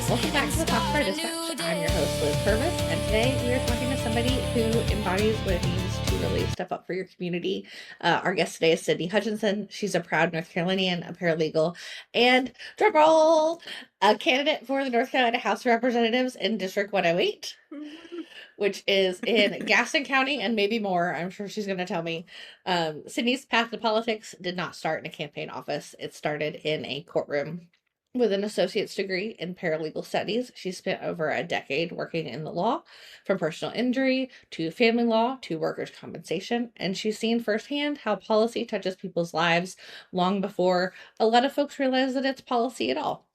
Welcome back to the Foxfire Dispatch. I'm your host, Liz Purvis, and today we are talking to somebody who embodies what it means to really step up for your community. Our guest today is Sydnie Hutchinson. She's a proud North Carolinian, a paralegal, and drumroll, a candidate for the North Carolina House of Representatives in District 108, which is in Gaston County and maybe more. I'm sure she's going to tell me. Sydnie's path to politics did not start in a campaign office. It started in a courtroom. With an associate's degree in paralegal studies, she spent over a decade working in the law, from personal injury to family law to workers' compensation, and she's seen firsthand how policy touches people's lives long before a lot of folks realize that it's policy at all.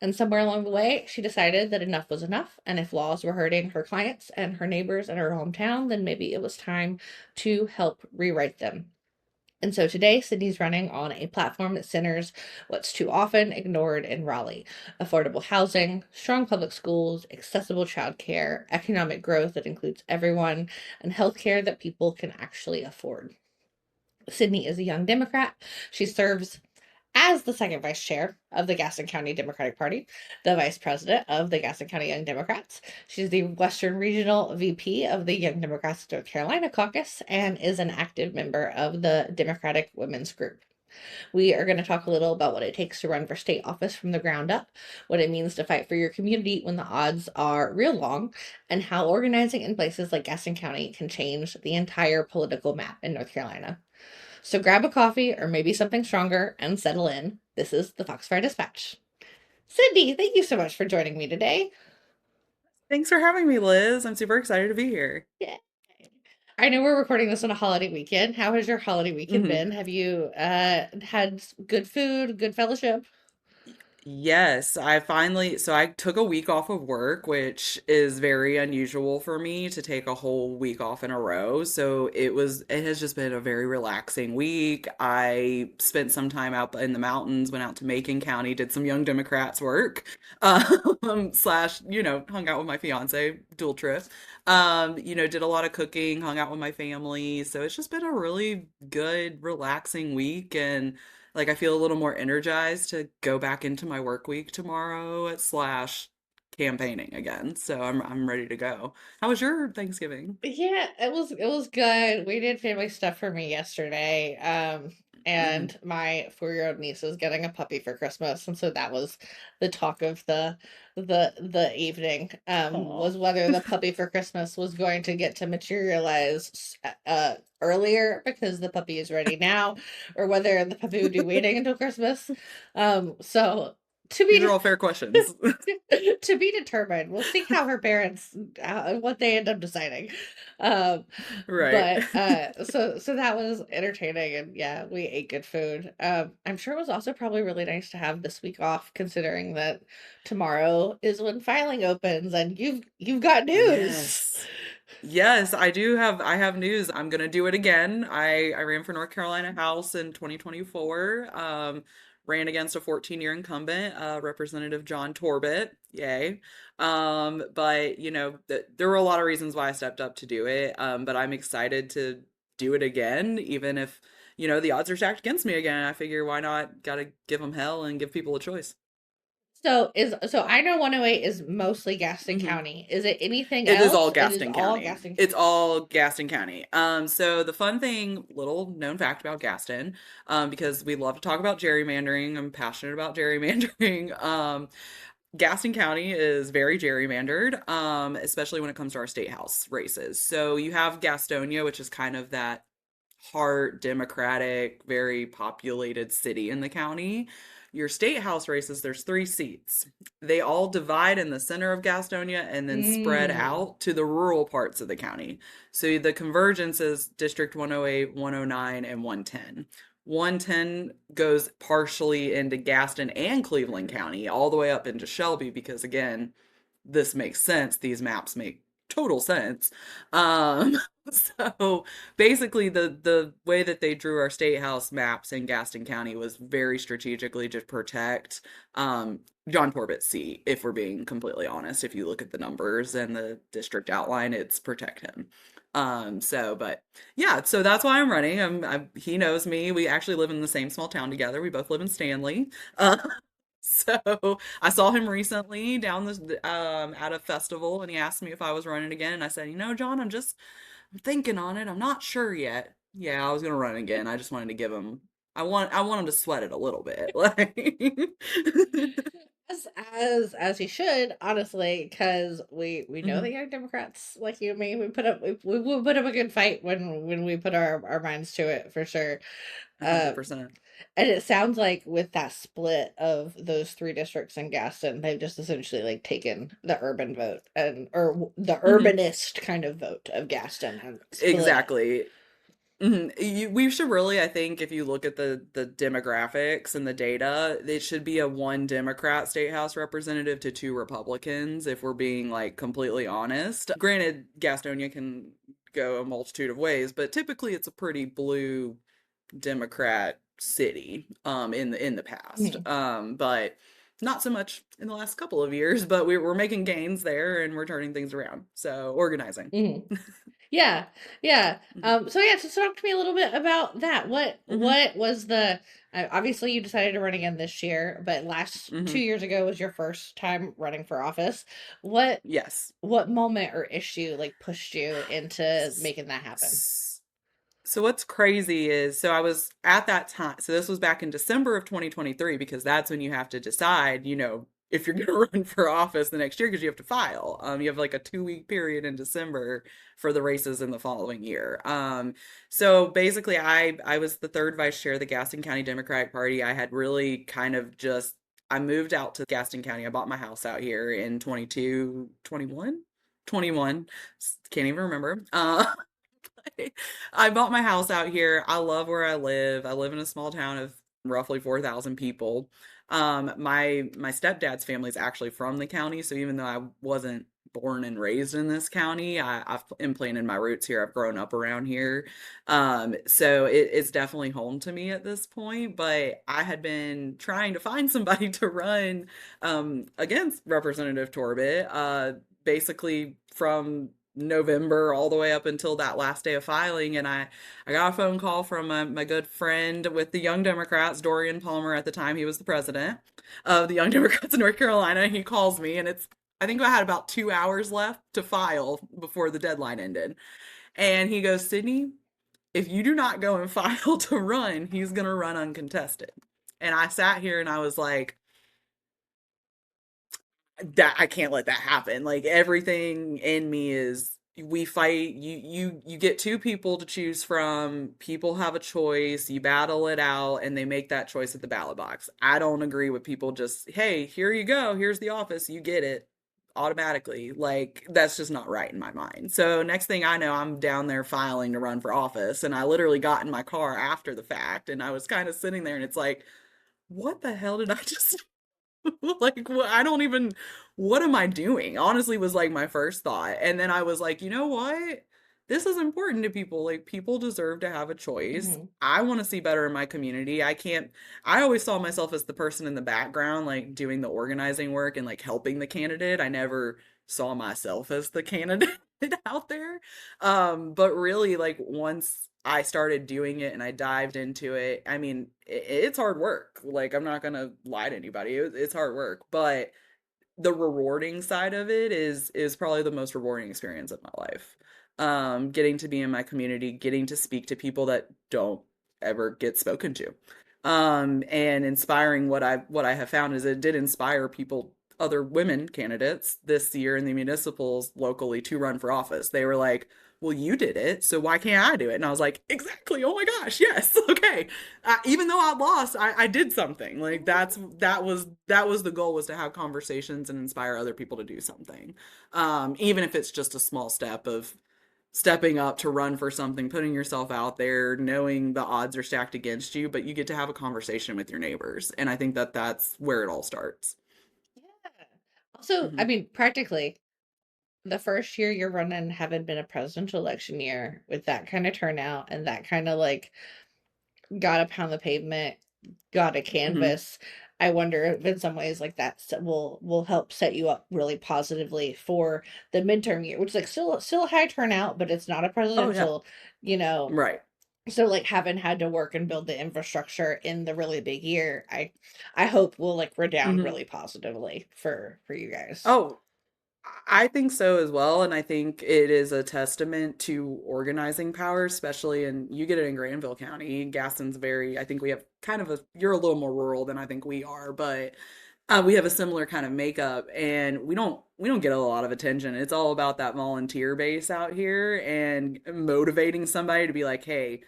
And somewhere along the way, she decided that enough was enough, and if laws were hurting her clients and her neighbors and her hometown, then maybe it was time to help rewrite them. And so today, Sydnie's running on a platform that centers what's too often ignored in Raleigh: affordable housing, strong public schools, accessible childcare, economic growth that includes everyone, and healthcare that people can actually afford. Sydnie is a young Democrat. She serves as the second vice chair of the Gaston County Democratic Party, the vice president of the Gaston County Young Democrats. She's the Western Regional VP of the Young Democrats North Carolina caucus and is an active member of the Democratic Women's Group. We are going to talk a little about what it takes to run for state office from the ground up, what it means to fight for your community when the odds are real long, and how organizing in places like Gaston County can change the entire political map in North Carolina. So grab a coffee or maybe something stronger and settle in. This is the Foxfire Dispatch. Sydnie, thank you so much for joining me today. Thanks for having me, Liz. I'm super excited to be here. Yeah. I know we're recording this on a holiday weekend. How has your holiday weekend hmm been? Have you had good food, good fellowship? Yes, I took a week off of work, which is very unusual for me to take a whole week off in a row. So it has just been a very relaxing week. I spent some time out in the mountains, went out to Macon County, did some Young Democrats work, slash, hung out with my fiance, dual trip. Did a lot of cooking, hung out with my family. So it's just been a really good, relaxing week. And like I feel a little more energized to go back into my work week tomorrow slash campaigning again. So I'm ready to go. How was your Thanksgiving? Yeah, it was good. We did family stuff for me yesterday. hmm And my 4-year-old niece is getting a puppy for Christmas, and so that was the talk of the evening. Aw. Was whether the puppy for Christmas was going to get to materialize earlier because the puppy is ready now, or whether the puppy would be waiting until Christmas. So to These are be all fair questions. to be determined. We'll see how her parents what they end up deciding. Um, Right. but so that was entertaining, and yeah, we ate good food. I'm sure it was also probably really nice to have this week off, considering that tomorrow is when filing opens, and you've got news. Yes. Yes, I have news. I'm gonna do it again. I ran for North Carolina House in 2024. Ran against a 14-year incumbent, Representative John Torbett. Yay. But there were a lot of reasons why I stepped up to do it. But I'm excited to do it again, even if, the odds are stacked against me again. I figure why not? Gotta give them hell and give people a choice. So I know 108 is mostly Gaston Mhm. County. Is it anything It is all else? It is Gaston all County. Gaston It's County. all Gaston County. So the fun thing, little known fact about Gaston, because we love to talk about gerrymandering. I'm passionate about gerrymandering. Gaston County is very gerrymandered, especially when it comes to our state house races. So you have Gastonia, which is kind of that heart, democratic, very populated city in the county. Your state house races, there's 3 seats. They all divide in the center of Gastonia and then spread Mm. out to the rural parts of the county. So the convergence is District 108, 109, and 110. 110 goes partially into Gaston and Cleveland County, all the way up into Shelby, because again, this makes sense. These maps make total sense. Um, so basically the way that they drew our state house maps in Gaston County was very strategically to protect John Torbett's seat, if we're being completely honest. If you look at the numbers and the district outline, it's protect him. But yeah, so that's why I'm running. He knows me. We actually live in the same small town together. We both live in Stanley. So I saw him recently down at a festival, and he asked me if I was running again, and I said, John, I'm thinking on it. I'm not sure yet. Yeah, I was gonna run again. I just wanted to give him. I want him to sweat it a little bit, like. As he should, honestly, because we know Mhm. the Young Democrats like you and me. We put up a good fight when we put our minds to it for sure. Uh, 100%. and it sounds like with that split of those three districts in Gaston, they've just essentially like taken the urban vote the Mhm. urbanist kind of vote of Gaston and split it. Exactly. We should really, I think, if you look at the demographics and the data, it should be a one Democrat state house representative to two Republicans, if we're being like completely honest. Granted, Gastonia can go a multitude of ways, but typically it's a pretty blue Democrat city, in the past. Mhm. But not so much in the last couple of years, but we're making gains there and we're turning things around. So organizing. Mhm. Yeah, yeah. Mhm. So yeah, so talk to me a little bit about that. Mhm. What was the obviously you decided to run again this year, but last two Mhm. years ago was your first time running for office. What Yes. what moment or issue like pushed you into S- making that happen? s- So what's crazy is, so I was at that time, so this was back in December of 2023, because that's when you have to decide, if you're going to run for office the next year, because you have to file. You have like a 2-week period in December for the races in the following year. So basically I was the third vice chair of the Gaston County Democratic Party. I had really kind of just, I moved out to Gaston County. I bought my house out here in 22, 21, 21. Can't even remember. I bought my house out here. I love where I live. I live in a small town of roughly 4,000 people. My stepdad's family is actually from the county, so even though I wasn't born and raised in this county, I've implanted my roots here. I've grown up around here. So it's definitely home to me at this point, but I had been trying to find somebody to run against Representative Torbett, basically from November all the way up until that last day of filing. And I got a phone call from my good friend with the Young Democrats, Dorian Palmer. At the time, he was the president of the Young Democrats in North Carolina. He calls me, and I think I had about 2 hours left to file before the deadline ended. And he goes, Sydnie, if you do not go and file to run, he's going to run uncontested. And I sat here and I was like, that I can't let that happen. Like everything in me is, we fight. You get two people to choose from. People have a choice. You battle it out and they make that choice at the ballot box. I don't agree with people just, hey, here you go. Here's the office. You get it automatically. Like that's just not right in my mind. So next thing I know, I'm down there filing to run for office, and I literally got in my car after the fact, and I was kind of sitting there and it's like, what the hell did I just like, I don't even, what am I doing? Honestly, was like my first thought. And then I was like, you know what? This is important to people. Like, people deserve to have a choice. Hmm. I want to see better in my community. I always saw myself as the person in the background, like doing the organizing work and like helping the candidate. I never saw myself as the candidate out there. But really, like, once I started doing it and I dived into it, I mean, it's hard work. Like, I'm not gonna lie to anybody. It's hard work, but the rewarding side of it is probably the most rewarding experience of my life. Getting to be in my community, getting to speak to people that don't ever get spoken to. And inspiring, what I have found is it did inspire people, other women candidates this year in the municipals locally, to run for office. They were like, well, you did it, so why can't I do it? And I was like, exactly. Oh my gosh, yes, okay. Even though I lost, I did something. Like that was the goal, was to have conversations and inspire other people to do something. Even if it's just a small step of stepping up to run for something, putting yourself out there, knowing the odds are stacked against you, but you get to have a conversation with your neighbors. And I think that that's where it all starts. Yeah. Also, I Hmm. mean, practically the first year you're running having been a presidential election year with that kind of turnout and that kind of like got to pound the pavement, got to Hmm. canvas. I wonder if in some ways like that will help set you up really positively for the midterm year, which is like still a high turnout, but it's not a Oh yeah. presidential, you know, Right. So like having had to work and build the infrastructure in the really big year, I hope will like redound Hmm. really positively for you guys. Oh, I think so as well, and I think it is a testament to organizing power, especially in you get it in Granville County. Gaston's very, I think we have kind of a, you're a little more rural than I think we are, but we have a similar kind of makeup, and we don't get a lot of attention. It's all about that volunteer base out here and motivating somebody to be like, hey,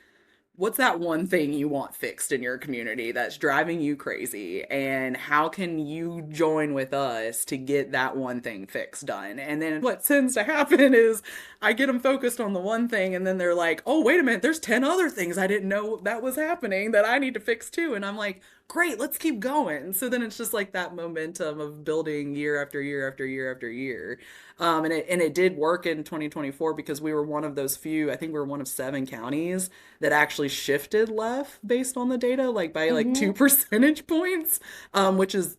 what's that one thing you want fixed in your community that's driving you crazy, and how can you join with us to get that one thing fixed done? And then what tends to happen is I get them focused on the one thing, and then they're like, oh wait a minute, there's 10 other things I didn't know that was happening that I need to fix too. And I'm like, great, let's keep going. So then it's just like that momentum of building year after year after year after year. And it did work in 2024 because we were one of those few, I think we were one of 7 counties that actually shifted left based on the data, like by like Hmm. 2 percentage points, which is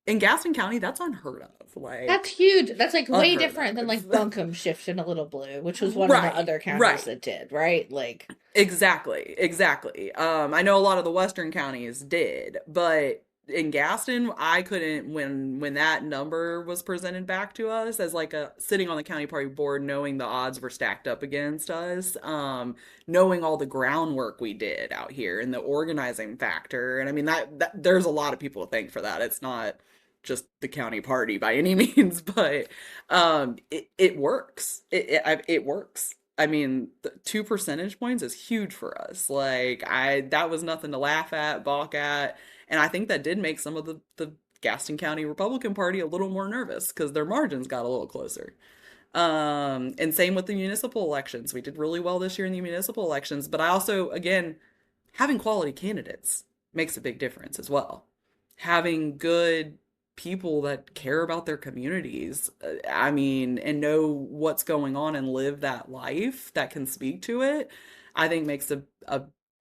in Gaston County, that's unheard of, That's like huge. That's like way unheard different than like of. Buncombe shifting a little blue, which was one of the Right, other counties right. that did, right? Like, Exactly, exactly. I know a lot of the western counties did, but in Gaston, I couldn't when that number was presented back to us as like a sitting on the county party board, knowing the odds were stacked up against us, knowing all the groundwork we did out here and the organizing factor. And I mean that there's a lot of people to thank for that. It's not just the county party by any means, but it works. It works. I mean, 2 percentage points is huge for us. Like that was nothing to laugh at, balk at, and I think that did make some of the Gaston County Republican Party a little more nervous because their margins got a little closer. And same with the municipal elections. We did really well this year in the municipal elections, but I also, again, having quality candidates makes a big difference as well. Having good people that care about their communities, I mean, and know what's going on and live that life that can speak to it, I think makes a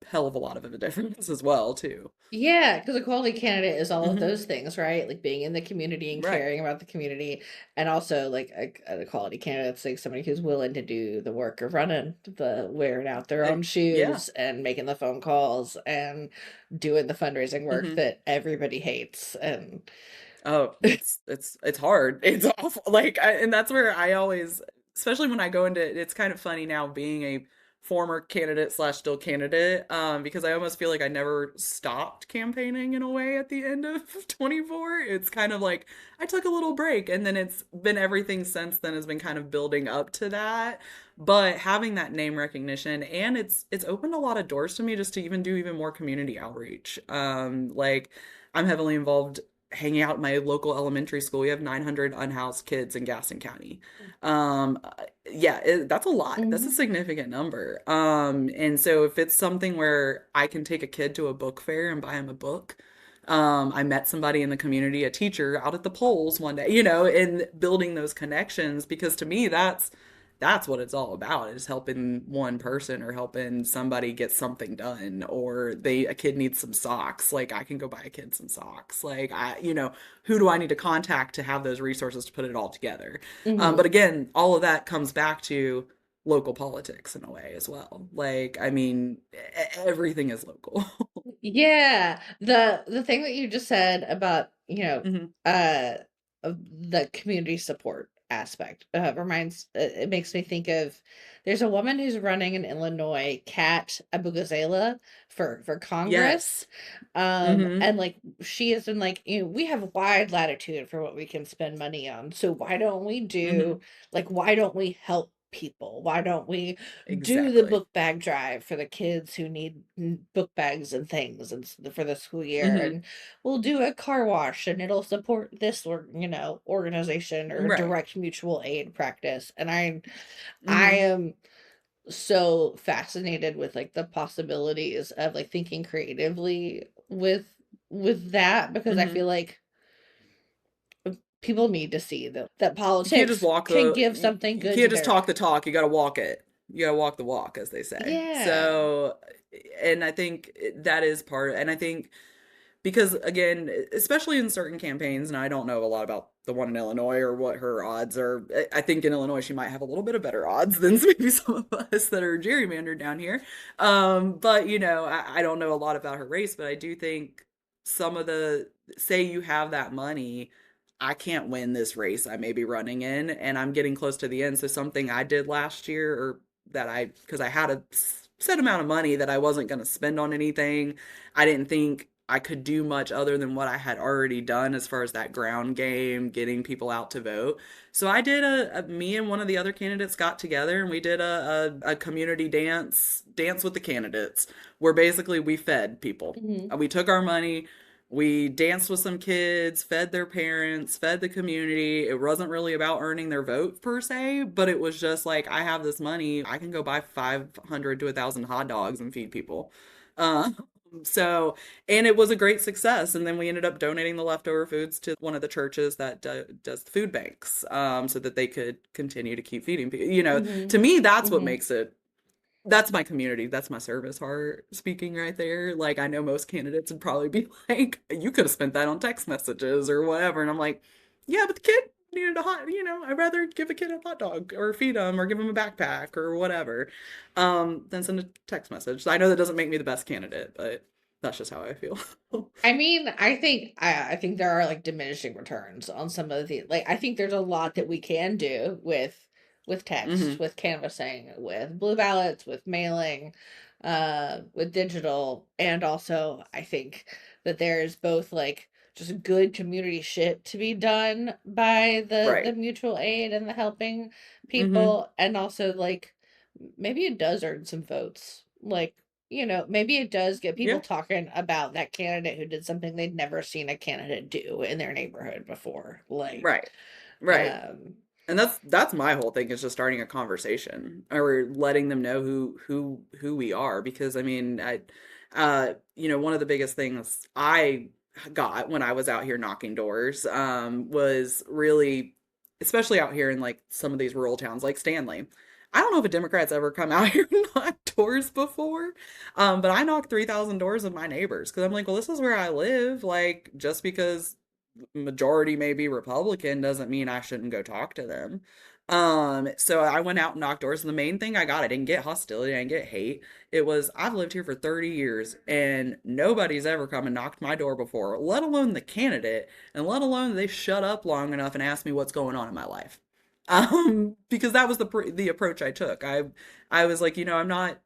hell of a lot of a difference as well, too. yeah, because a quality candidate is all of Hmm. those things, right? Like being in the community and Right. caring about the community, and also like a quality candidate's like somebody who's willing to do the work of running the wearing out their own Yeah. shoes and making the phone calls and doing the fundraising work Hmm. that everybody hates. And Oh, it's hard. It's awful. Like, and that's where I always, especially when I go into it's kind of funny now being a former candidate slash still candidate, because I almost feel like I never stopped campaigning in a way at the end of 24. It's kind of like I took a little break, and then it's been everything since then has been kind of building up to that. But having that name recognition, and it's opened a lot of doors to me just to even do even more community outreach. Like I'm heavily involved hanging out in my local elementary school. We have 900 unhoused kids in Gaston County. Um, yeah, that's a lot. That's a Mhm. significant number. And so if it's something where I can take a kid to a book fair and buy him a book, I met somebody in the community, a teacher out at the polls one day, and building those connections, because to me that's what it's all about, is helping one person or helping somebody get something done, or a kid needs some socks, like I can go buy a kid some socks, like who do I need to contact to have those resources to put it all together. But Mhm. again, all of that comes back to local politics in a way as well. Like, I mean, everything is local. Yeah, the thing that you just said about, Hmm. uh, of the community support aspect, it makes me think of there's a woman who's running in Illinois, Kat Abugazela, for Congress. Yes. Hmm. And like she has been like, we have wide latitude for what we can spend money on. So Hmm. why don't we help people? Why don't we do the Exactly. book bag drive for the kids who need book bags and things for the school year, Hmm. and we'll do a car wash and it'll support this or organization or Right. direct mutual aid practice. And I Hmm. am so fascinated with like the possibilities of like thinking creatively with that, because I Hmm. feel like people need to see that You can't just politics walk can the give you, something you good can't to just their talk the talk, you got to walk it. You got to walk the walk, as they say. yeah. So, and I think that is part, and I think because again, especially in certain campaigns, and I don't know a lot about the one in Illinois or what her odds are. I think in Illinois she might have a little bit of better odds than maybe some of us that are gerrymandered down here. But I don't know a lot about her race, but I do think some of the say you have that money, I can't win this race I may be running in, and I'm getting close to the end. So something I did last year, or that because I had a set amount of money that I wasn't going to spend on anything. I didn't think I could do much other than what I had already done as far as that ground game, getting people out to vote. So I did me and one of the other candidates got together and we did a community dance with the candidates, where basically we fed people. Hmm. We took our money, we danced with some kids, fed their parents, fed the community. It wasn't really about earning their vote per se, but it was just like, I have this money, I can go buy 500 to 1,000 hot dogs and feed people. Uh, so, and it was a great success. And then we ended up donating the leftover foods to one of the churches that does the food banks, so that they could continue to keep feeding people. Hmm. To me, that's what Hmm. makes it, that's my community. That's my service heart speaking right there. Like, I know most candidates would probably be like, you could have spent that on text messages or whatever. And I'm like, yeah, but the kid needed I'd rather give a kid a hot dog or feed him or give him a backpack or whatever, than send a text message. So I know that doesn't make me the best candidate, but that's just how I feel. I mean, I think there are like diminishing returns on some of the like I think there's a lot that we can do with text, Hmm. with canvassing, with blue ballots, with mailing, with digital, and also I think that there's both like just good community shit to be done by the Right. mutual aid and the helping Hmm. people, and also like maybe it does earn some votes. Like, maybe it does get people Yeah. talking about that candidate who did something they'd never seen a candidate do in their neighborhood before. Like, Right. Right. um, And that's my whole thing, is just starting a conversation or letting them know who we are. Because I mean, one of the biggest things I got when I was out here knocking doors, was really, especially out here in like some of these rural towns like Stanley. I don't know if a Democrat's ever come out here and knocked doors before, but I knocked 3,000 doors of my neighbors because I'm like, well, this is where I live. Like, just because majority may be Republican doesn't mean I shouldn't go talk to them. So I went out and knocked doors, and the main thing I got, I didn't get hostility, I didn't get hate. It was, I've lived here for 30 years and nobody's ever come and knocked my door before, let alone the candidate, and let alone they shut up long enough and ask me what's going on in my life. Because that was the approach I took. I was like, I'm not,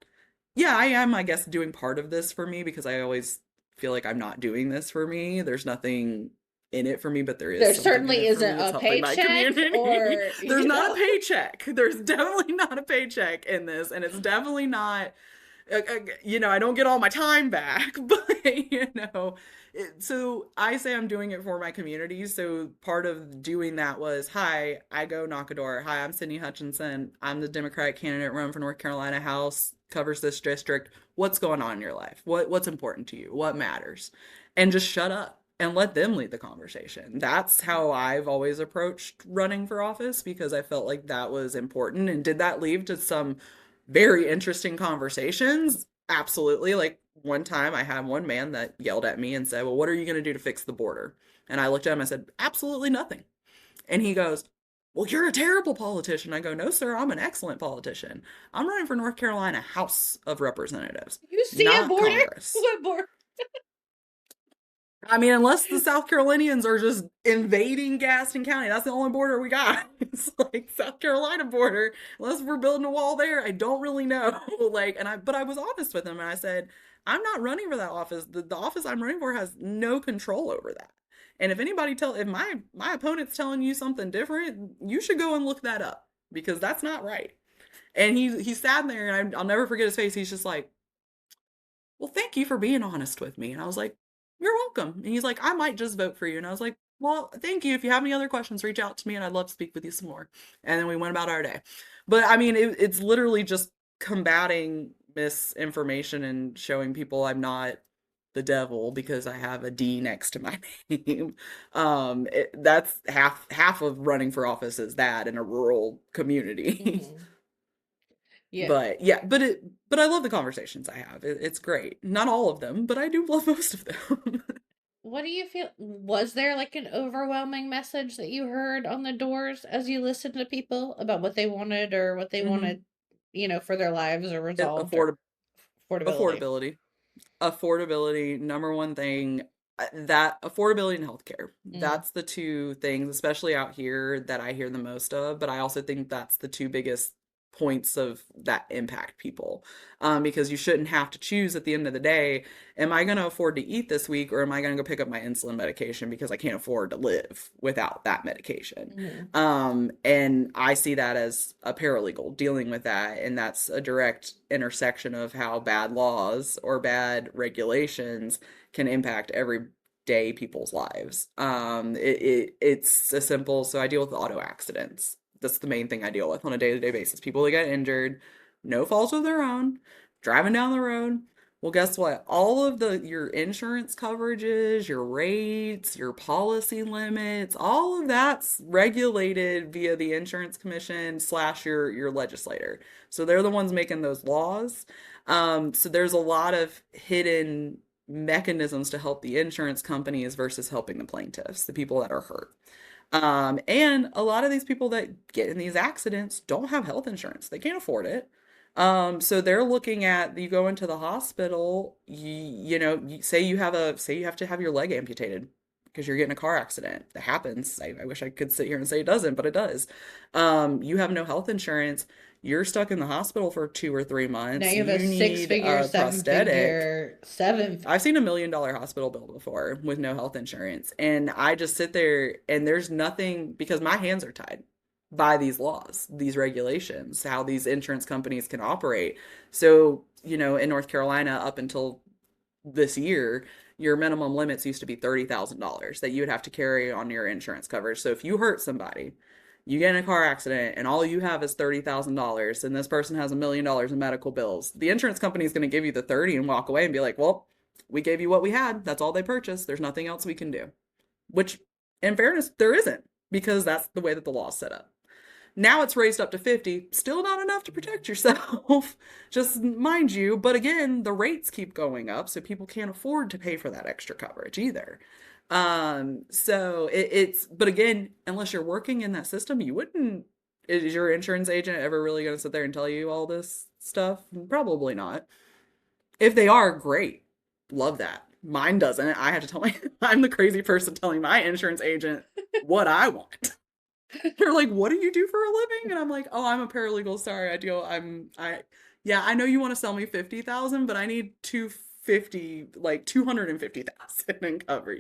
yeah, I am, I guess, doing part of this for me, because I always feel like I'm not doing this for me. There's nothing in it for me, but there is there something in certainly it for isn't me. It's a helping my paycheck community. or, There's not a paycheck. There's definitely not a paycheck in this, and it's definitely not, I don't get all my time back, but so I say I'm doing it for my community. So part of doing that was, hi, I go knock a door. Hi, I'm Sydnie Hutchinson. I'm the Democratic candidate running for North Carolina House, covers this district. What's going on in your life? What's important to you? What matters? And just shut up and let them lead the conversation. That's how I've always approached running for office, because I felt like that was important. And did that lead to some very interesting conversations? Absolutely. Like, one time I had one man that yelled at me and said, well, what are you going to do to fix the border? And I looked at him and I said, absolutely nothing. And he goes, well, you're a terrible politician. I go, no, sir, I'm an excellent politician. I'm running for North Carolina House of Representatives, you see a not border? Congress. What border? I mean, unless the South Carolinians are just invading Gaston County, that's the only border we got. It's like South Carolina border. Unless we're building a wall there, I don't really know. Like, but I was honest with him and I said, I'm not running for that office. The office I'm running for has no control over that. And if my opponent's telling you something different, you should go and look that up, because that's not right. And he sat there, and I'll never forget his face. He's just like, well, thank you for being honest with me. And I was like, you're welcome. And he's like, I might just vote for you. And I was like, well, thank you. If you have any other questions, reach out to me and I'd love to speak with you some more. And then we went about our day. But I mean, it's literally just combating misinformation and showing people I'm not the devil because I have a D next to my name. That's half of running for office, is that in a rural community. Hmm. Yeah. But yeah, but I love the conversations I have. It's great. Not all of them, but I do love most of them. what do you feel? Was there like an overwhelming message that you heard on the doors as you listened to people about what they wanted or what they Hmm. wanted, for their lives or It, resolved or affordability? affordability. Affordability, number one thing, that affordability and healthcare. Mm, That's the two things, especially out here, that I hear the most of. But I also think that's the two biggest points of that impact people. Because you shouldn't have to choose at the end of the day, am I going to afford to eat this week or am I going to go pick up my insulin medication because I can't afford to live without that medication? mm, And I see that as a paralegal dealing with that. And that's a direct intersection of how bad laws or bad regulations can impact everyday people's lives. It's a simple, so I deal with auto accidents. That's the main thing I deal with on a day-to-day basis. People that get injured, no fault of their own, driving down the road. Well, guess what? All of your insurance coverages, your rates, your policy limits, all of that's regulated via the insurance commission slash your legislator. So they're the ones making those laws. So there's a lot of hidden mechanisms to help the insurance companies versus helping the plaintiffs, the people that are hurt. And a lot of these people that get in these accidents don't have health insurance. They can't afford it. So they're looking at, you go into the hospital, say you have to have your leg amputated because you're getting a car accident. That happens. I wish I could sit here and say it doesn't, but it does. You have no health insurance. You're stuck in the hospital for 2 or 3 months. now you have You a six need figure, a seven prosthetic. figure, seven. I've seen $1 million hospital bill before with no health insurance. And I just sit there and there's nothing because my hands are tied by these laws, these regulations, how these insurance companies can operate. So, in North Carolina, up until this year, your minimum limits used to be $30,000 that you would have to carry on your insurance coverage. So if you hurt somebody, you get in a car accident and all you have is $30,000 and this person has $1 million in medical bills, the insurance company is going to give you the 30 and walk away and be like, well, we gave you what we had. That's all they purchased. There's nothing else we can do. Which, in fairness, there isn't because that's the way that the law's set up. Now it's raised up to 50, still not enough to protect yourself, just mind you. But again, the rates keep going up, so people can't afford to pay for that extra coverage either. But again, unless you're working in that system, you wouldn't. Is your insurance agent ever really going to sit there and tell you all this stuff? Probably not. If they are, great. Love that. Mine doesn't. I have to tell I'm the crazy person telling my insurance agent what I want. They're like, "What do you do for a living?" And I'm like, "Oh, I'm a paralegal. Sorry, yeah, I know you want to sell me 50,000, but I need 250, like 250,000 in cover.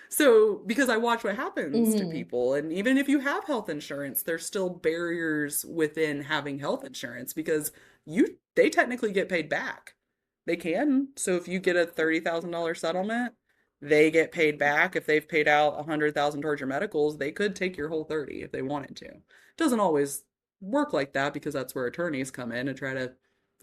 So because I watch what happens to Mm, people, and even if you have health insurance, there's still barriers within having health insurance because they technically get paid back. They can. So if you get a $30,000 settlement, they get paid back. If they've paid out 100,000 towards your medicals, they could take your whole 30 if they wanted to. It doesn't always work like that because that's where attorneys come in and try to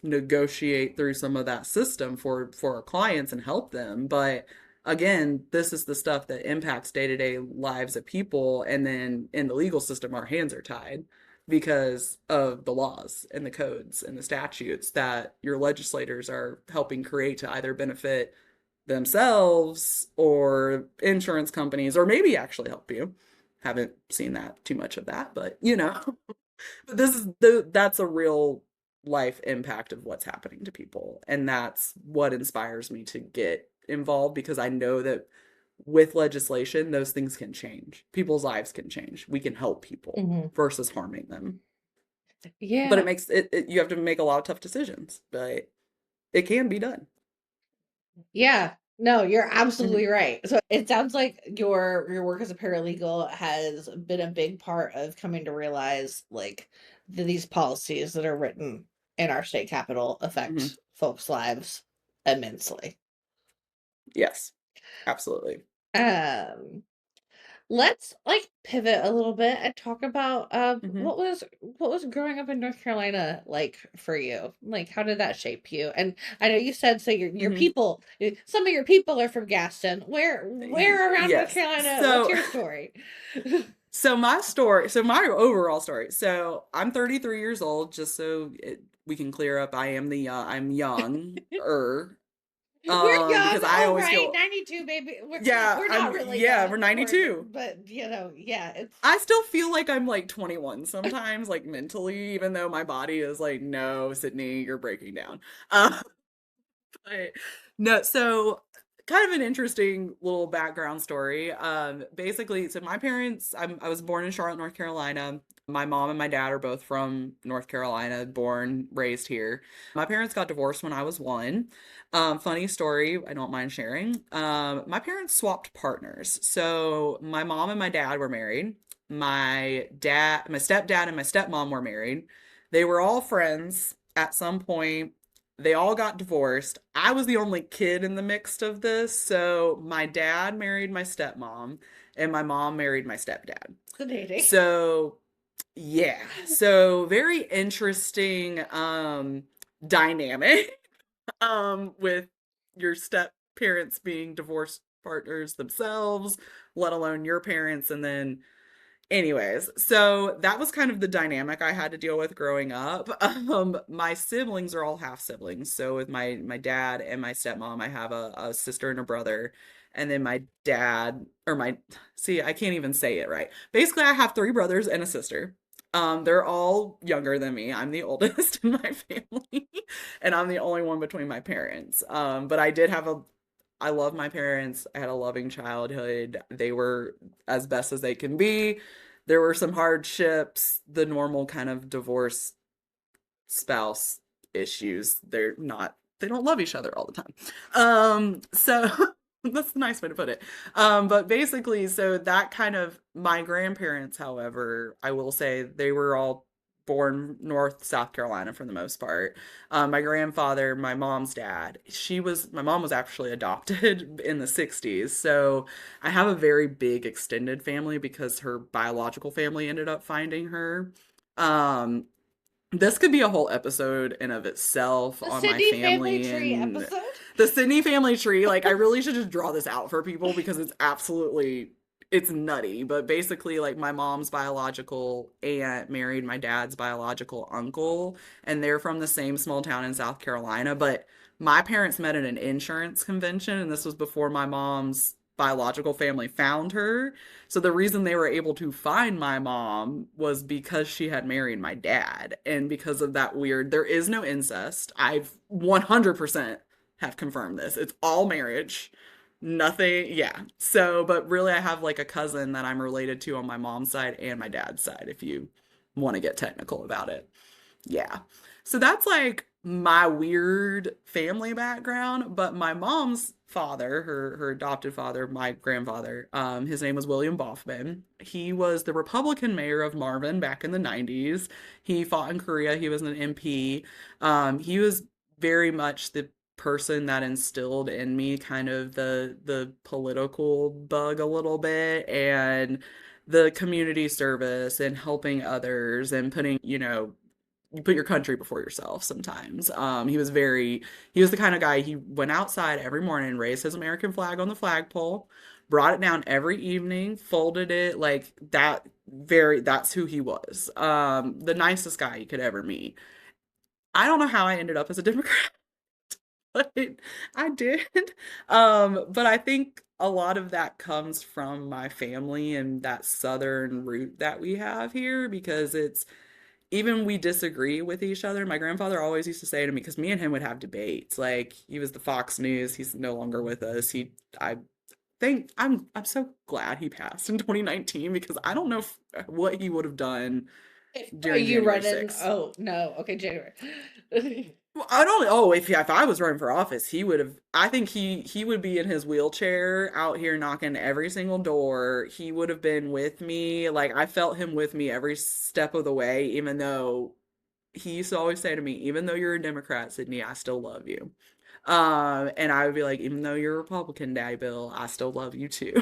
negotiate through some of that system for our clients and help them. But again, this is the stuff that impacts day-to-day lives of people, and then in the legal system our hands are tied because of the laws and the codes and the statutes that your legislators are helping create to either benefit themselves or insurance companies or maybe actually help you. Haven't seen that too much of that, but but that's a real life impact of what's happening to people, and that's what inspires me to get involved because I know that with legislation those things can change. People's lives can change. We can help people mhm. versus harming them. But it Yeah. makes it you have to make a lot of tough decisions, but it can be done. Yeah. No, you're absolutely Hmm. right. So it sounds like your work as a paralegal has been a big part of coming to realize like these policies that are written in our state capital Hmm. affect folks' lives immensely. Yes, absolutely. Um Let's like pivot a little bit and talk about Hmm. what was growing up in North Carolina like for you? Like how did that shape you? And I know you said so your Hmm. people some of your people are from Gaston. Where around North Yes. Carolina? What's So, your story? my overall story. So, I'm 33 years old, just so we can clear up. I'm young. We're young. Because I Oh, always right. feel, 92, baby. yeah, We're not really yeah, young, we're or 92. but yeah, it's I still feel like I'm like 21 sometimes, like mentally, even though my body is like, no, Sydney, you're breaking down. Uh, but no, so kind of an interesting little background story. Basically, so my parents, I was born in Charlotte, North Carolina. My mom and my dad are both from North Carolina, born, raised here. My parents got divorced when I was one. Funny story, I don't mind sharing. My parents swapped partners. So my mom and my dad were married. My stepdad and my stepmom were married. They were all friends at some point. They all got divorced. I was the only kid in the mix of this. So my dad married my stepmom and my mom married my stepdad. fascinating. So yeah. So very interesting dynamic with your step parents being divorced partners themselves, let alone your parents, and then anyways, so that was kind of the dynamic I had to deal with growing up. My siblings are all half siblings. So with my dad and my stepmom, I have a sister and a brother. And then my dad, or my, see, I can't even say it right. Basically, I have three brothers and a sister. They're all younger than me. I'm the oldest in my family, and I'm the only one between my parents. But I love my parents. I had a loving childhood. They were as best as they can be. There were some hardships, the normal kind of divorce spouse issues. They don't love each other all the time. So that's a nice way to put it. But basically, so that kind of my grandparents, however, I will say they were all born North South Carolina for the most part. My grandfather, my mom's dad, my mom was actually adopted in the 60s. So I have a very big extended family because her biological family ended up finding her. Um, this could be a whole episode in of itself The on my Sydney family family tree and episode. the Sydney family tree. Like, I really should just draw this out for people because it's nutty. But basically, like, my mom's biological aunt married my dad's biological uncle, and they're from the same small town in South Carolina. But my parents met at an insurance convention, and this was before my mom's biological family found her. So the reason they were able to find my mom was because she had married my dad. And because of that weird, there is no incest. I've 100% have confirmed this. It's all marriage. Nothing, yeah. So, but really, I have like a cousin that I'm related to on my mom's side and my dad's side, if you want to get technical about it. Yeah. So that's like my weird family background, but my mom's father, her adopted father, my grandfather, his name was William Boffman. He was the Republican mayor of Marvin back in the 90s. He fought in Korea. He was an MP. He was very much the person that instilled in me kind of the political bug a little bit and the community service and helping others and putting, you put your country before yourself sometimes. He was the kind of guy, he went outside every morning, raised his American flag on the flagpole, brought it down every evening, folded it like that. That's who he was. The nicest guy you could ever meet. I don't know how I ended up as a Democrat, but I did. But I think a lot of that comes from my family and that Southern root that we have here because it's even we disagree with each other. My grandfather always used to say to me, because me and him would have debates. Like he was the Fox News. He's no longer with us. I think I'm so glad he passed in 2019 because I don't know what he would have done Are during you January running? 6th. Oh no. Okay, January. Well, I don't. Oh, if I was running for office, he would have. I think he would be in his wheelchair out here knocking every single door. He would have been with me. Like I felt him with me every step of the way. Even though he used to always say to me, "Even though you're a Democrat, Sydney, I still love you." And I would be like, "Even though you're a Republican, Daddy Bill, I still love you too."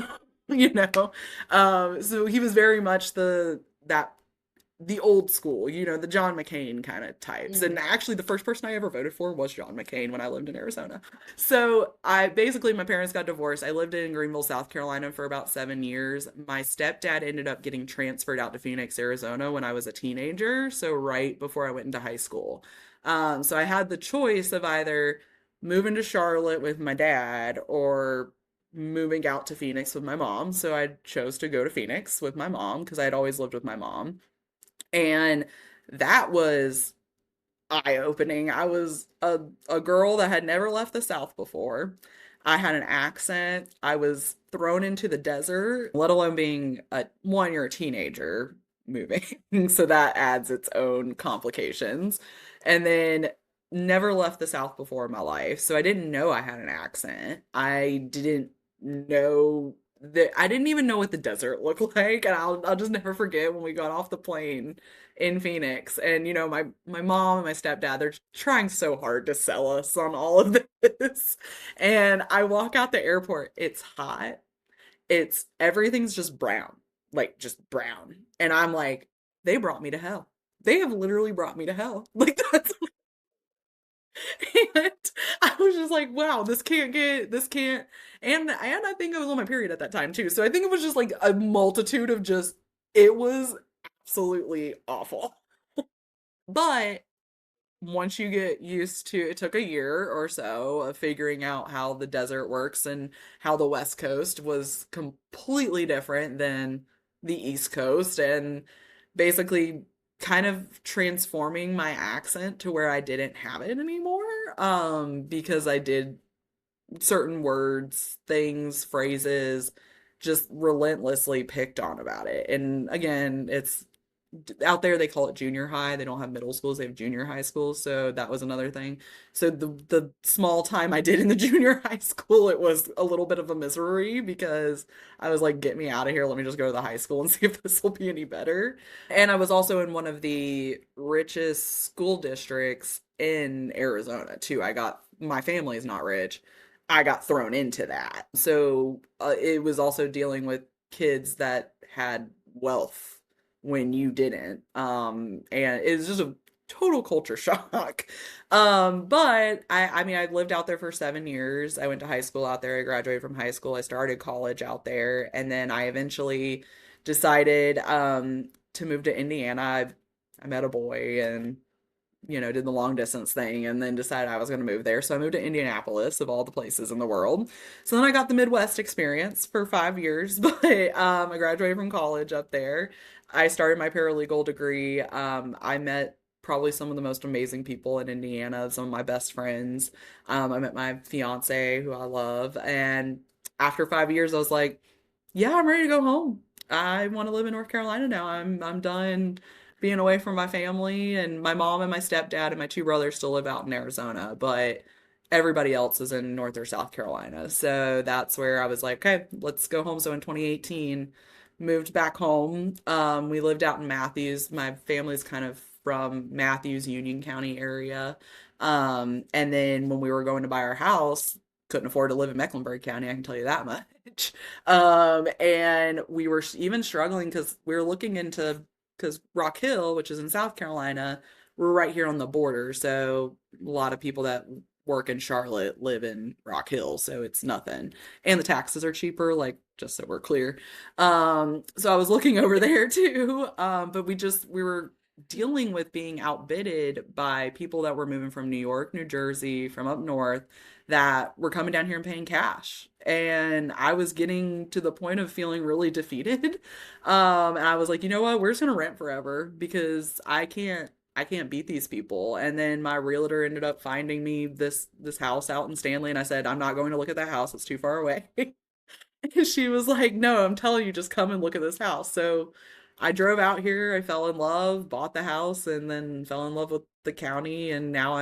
You know. So he was very much the old school, the John McCain kind of types. And Mm. actually, the first person I ever voted for was John McCain when I lived in Arizona. So my parents got divorced. I lived in Greenville, South Carolina for about 7 years. My stepdad ended up getting transferred out to Phoenix, Arizona when I was a teenager. So right before I went into high school. So I had the choice of either moving to Charlotte with my dad or moving out to Phoenix with my mom. So I chose to go to Phoenix with my mom because I had always lived with my mom. And that was eye-opening. I was a girl that had never left the South before. I had an accent. I was thrown into the desert, let alone being a one, you're a teenager moving. So that adds its own complications. And then never left the South before in my life. So I didn't know I had an accent. I didn't know that I didn't even know what the desert looked like. And I'll just never forget when we got off the plane in Phoenix. And my mom and my stepdad, they're trying so hard to sell us on all of this. And I walk out the airport, it's hot. It's everything's just brown, like just brown. And I'm like, they brought me to hell. They have literally brought me to hell. Like that's and I was just like, wow, this can't and I think I was on my period at that time too. So I think it was just like a multitude of just it was absolutely awful. But once you get used to it took a year or so of figuring out how the desert works and how the West Coast was completely different than the East Coast and basically kind of transforming my accent to where I didn't have it anymore because I did certain words, things, phrases just relentlessly picked on about it. And again, it's out there they call it junior high. They don't have middle schools, they have junior high schools. So that was another thing. So the small time I did in the junior high school, it was a little bit of a misery because I was like, get me out of here. Let me just go to the high school and see if this will be any better. And I was also in one of the richest school districts in Arizona too. I got my family is not rich. I got thrown into that. So it was also dealing with kids that had wealth when you didn't. And it was just a total culture shock. But I mean, I lived out there for 7 years. I went to high school out there. I graduated from high school. I started college out there. And then I eventually decided to move to Indiana. I met a boy and did the long distance thing and then decided I was going to move there. So I moved to Indianapolis, of all the places in the world. So then I got the Midwest experience for 5 years, but I graduated from college up there. I started my paralegal degree. I met probably some of the most amazing people in Indiana, some of my best friends. I met my fiance, who I love. And after 5 years, I was like, yeah, I'm ready to go home. I want to live in North Carolina now. I'm done being away from my family, and my mom and my stepdad and my two brothers still live out in Arizona, but everybody else is in North or South Carolina. So that's where I was like, okay, let's go home. So in 2018, moved back home. We lived out in Matthews. My family's kind of from Matthews, Union County area. And then when we were going to buy our house, couldn't afford to live in Mecklenburg County, I can tell you that much. And we were even struggling because we were looking into because Rock Hill, which is in South Carolina, we're right here on the border. So a lot of people that work in Charlotte live in Rock Hill, so it's nothing. And the taxes are cheaper, like just so we're clear. So I was looking over there too. But we were dealing with being outbidded by people that were moving from New York, New Jersey, from up north that were coming down here and paying cash. And I was getting to the point of feeling really defeated. And I was like, you know what? We're just gonna rent forever because I can't beat these people. And then my realtor ended up finding me this house out in Stanley, and I said, I'm not going to look at that house. It's too far away. And she was like, no, I'm telling you, just come and look at this house. So I drove out here, I fell in love, bought the house, and then fell in love with the county. And now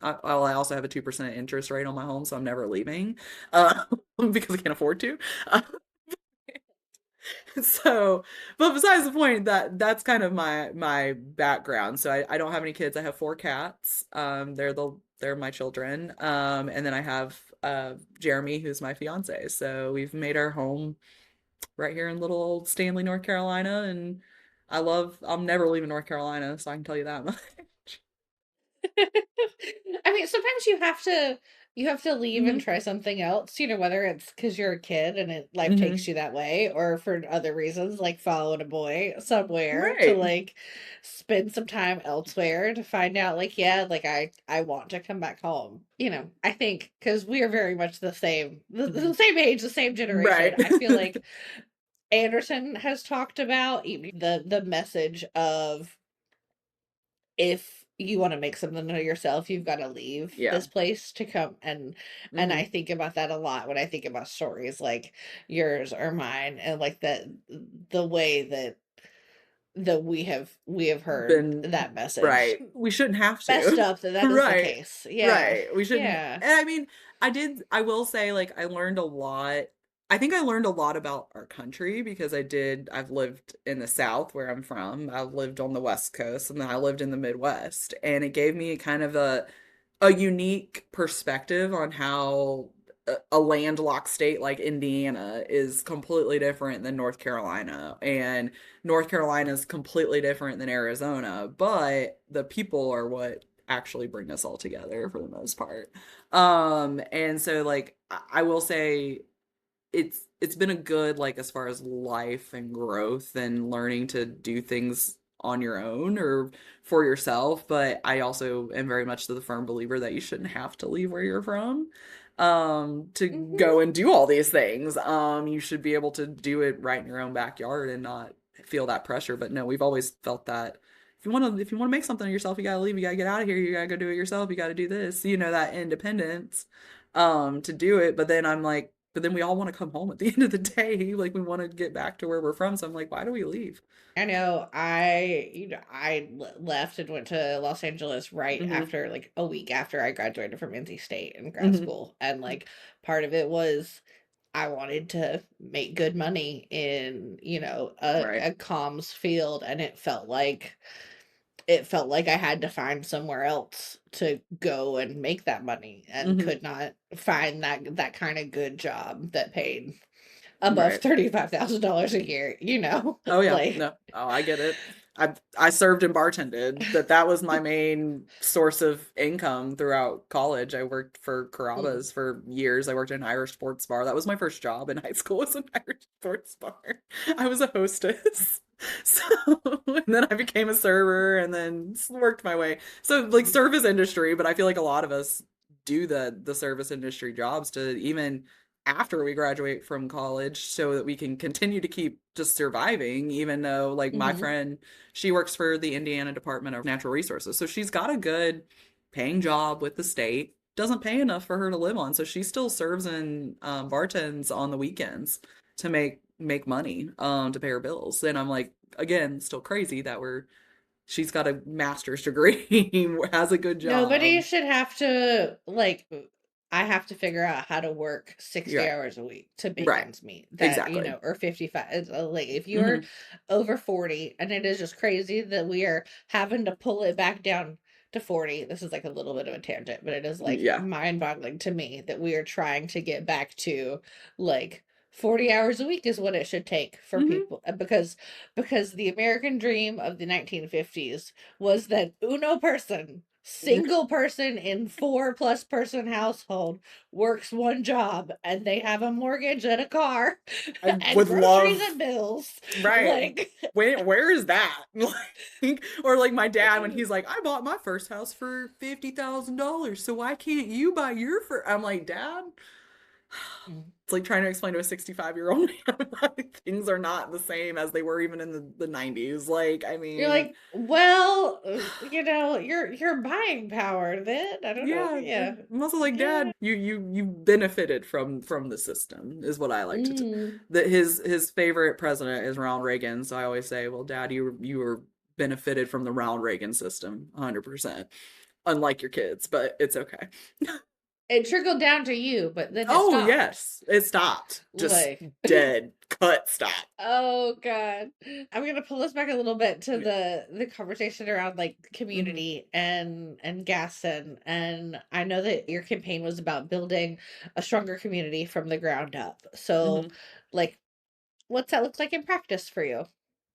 well, I also have a 2% interest rate on my home, so I'm never leaving because I can't afford to. So, but besides the point, that's kind of my background. So I don't have any kids. I have four cats. They're my children. And then I have Jeremy, who's my fiance. So we've made our home right here in little old Stanley, North Carolina, and I'm never leaving North Carolina, so I can tell you that much. I mean, sometimes you have to, You have to leave and Hmm. try something else, whether it's because you're a kid and life takes Hmm. you that way, or for other reasons, like following a boy somewhere to Right. like spend some time elsewhere to find out, like, yeah, like I want to come back home. I think because we are very much the same, the Mhm. same age, the same generation. Right. I feel like Anderson has talked about even the message of, if you want to make something of yourself, you've got to leave Yeah. this place to come. And I Hmm. think about that a lot when I think about stories like yours or mine, and like that, the way that we have heard Been that message right. We shouldn't have messed to. up that that is the Right. case. Yeah. Right. We shouldn't. Yeah. And I mean, I will say, like, I learned a lot. I think I learned a lot about our country because I've lived in the South where I'm from. I've lived on the West Coast and then I lived in the Midwest. And it gave me kind of a unique perspective on how a landlocked state like Indiana is completely different than North Carolina, and North Carolina is completely different than Arizona, but the people are what actually bring us all together for the most part. And so like I will say it's been a good, like, as far as life and growth and learning to do things on your own or for yourself, but I also am very much the firm believer that you shouldn't have to leave where you're from to Hmm. go and do all these things. You should be able to do it right in your own backyard and not feel that pressure. But no, we've always felt that if you want to make something of yourself, you gotta leave, you gotta get out of here, you gotta go do it yourself, you gotta do this, that independence to do it. But then I'm like, but then we all want to come home at the end of the day. Like, we want to get back to where we're from. So I'm like, why do we leave? I know. Left and went to Los Angeles right Hmm. after, like, a week after I graduated from NC State in grad Hmm. school, and like part of it was I wanted to make good money in, Right. a comms field, and it felt like I had to find somewhere else to go and make that money, and Hmm. could not find that kind of good job that paid above Right. $35,000 a year. Oh yeah, Like, no. Oh, I get it. I served and bartended. That was my main source of income throughout college. I worked for mm, Carrabba's for years. I worked in an Irish sports bar. That was my first job in high school, was an Irish sports bar. I was a hostess. So, and then I became a server and then worked my way. So like service industry, but I feel like a lot of us do the service industry jobs to even after we graduate from college so that we can continue to keep just surviving, even though, like, my mhm. friend, she works for the Indiana Department of Natural Resources, so she's got a good paying job with the state, doesn't pay enough for her to live on, so she still serves in bartends on the weekends to make money to pay her bills. And I'm like, again, still crazy that she's got a master's degree, has a good Nobody job. should have to, like, I have to figure out how to work You're 60 right. hours a week to make Right. ends meet. That, Exactly. or 55. Like, if you're Hmm. over 40, and it is just crazy that we are having to pull it back down to 40. This is like a little bit of a tangent, but it is like Yeah. mind-boggling to me that we are trying to get back to, like, 40 hours a week is what it should take for Hmm. people, because the American dream of the 1950s was that uno person, single person in 4+ person household, works one job, and they have a mortgage and a car I and would groceries love, and bills. right. Like, Where is that? Like, or like my dad when he's like, I bought my first house for $50,000, so why can't you buy your first? I'm like, Dad, it's like trying to explain to a 65-year-old man why things are not the same as they were even in the 90s. Like, I you're mean, like, well, your buying power then. I don't know. yeah, Yeah. I'm also like, Yeah. Dad, you benefited from the system, is what I like to Mm. that his favorite president is Ronald Reagan, so I always say, well, Dad, you were benefited from the Ronald Reagan system 100%, unlike your kids, but it's okay. It trickled down to you, but then it Oh stopped. yes, it stopped, just Like, dead, cut, stop. oh God. I'm gonna pull us back a little bit to Yeah. the conversation around, like, Hmm. community and Gaston. And I know that your campaign was about building a stronger community from the ground up. So, Hmm. like, what's that look like in practice for you?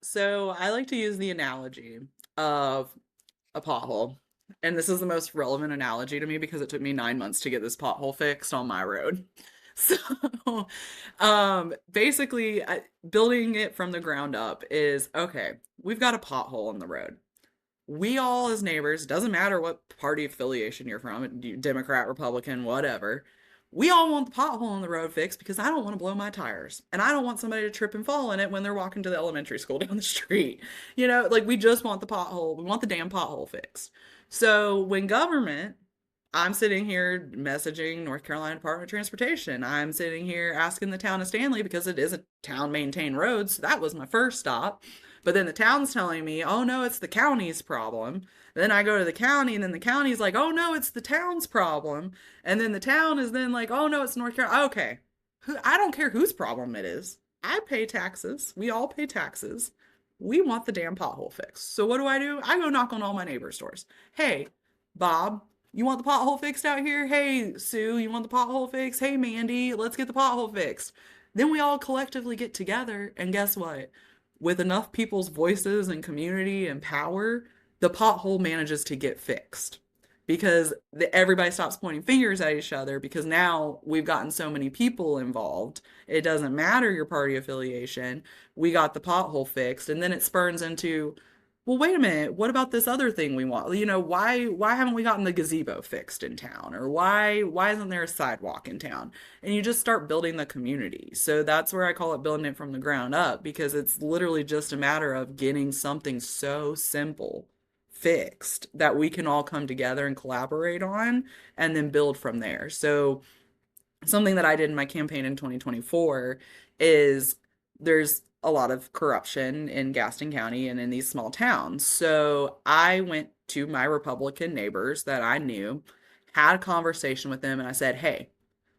So I like to use the analogy of a pothole. And this is the most relevant analogy to me because it took me 9 months to get this pothole fixed on my road. So, basically, building it from the ground up is okay, we've got a pothole in the road. We all, as neighbors, doesn't matter what party affiliation you're from, Democrat, Republican, whatever, we all want the pothole in the road fixed because I don't want to blow my tires. And I don't want somebody to trip and fall in it when they're walking to the elementary school down the street. Like we just want the pothole, we want the damn pothole fixed. So when government, I'm sitting here messaging North Carolina Department of Transportation. I'm sitting here asking the town of Stanley because it is a town maintained road. So that was my first stop. But then the town's telling me, oh no, it's the county's problem. Then I go to the county, and then the county's like, oh no, it's the town's problem. And then the town is then like, oh no, it's North Carolina. Okay. I don't care whose problem it is. I pay taxes. We all pay taxes. We want the damn pothole fixed. So what do? I go knock on all my neighbors' doors. Hey, Bob, you want the pothole fixed out here? Hey, Sue, you want the pothole fixed? Hey, Mandy, let's get the pothole fixed. Then we all collectively get together, and guess what? With enough people's voices and community and power, the pothole manages to get fixed because everybody stops pointing fingers at each other because now we've gotten so many people involved. It doesn't matter your party affiliation. We got the pothole fixed, and then it spurns into, well, wait a minute, what about this other thing we want? Why haven't we gotten the gazebo fixed in town? Or why isn't there a sidewalk in town? And you just start building the community. So that's where I call it building it from the ground up, because it's literally just a matter of getting something so simple fixed that we can all come together and collaborate on and then build from there. So something that I did in my campaign in 2024 is there's a lot of corruption in Gaston County and in these small towns. So I went to my Republican neighbors that I knew, had a conversation with them, and I said, hey,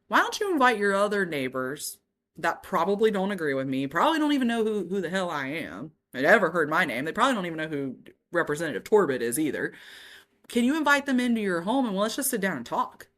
why don't you invite your other neighbors that probably don't agree with me, probably don't even know who the hell I am, had ever heard my name. They probably don't even know who Representative Torbett is either. Can you invite them into your home and let's just sit down and talk?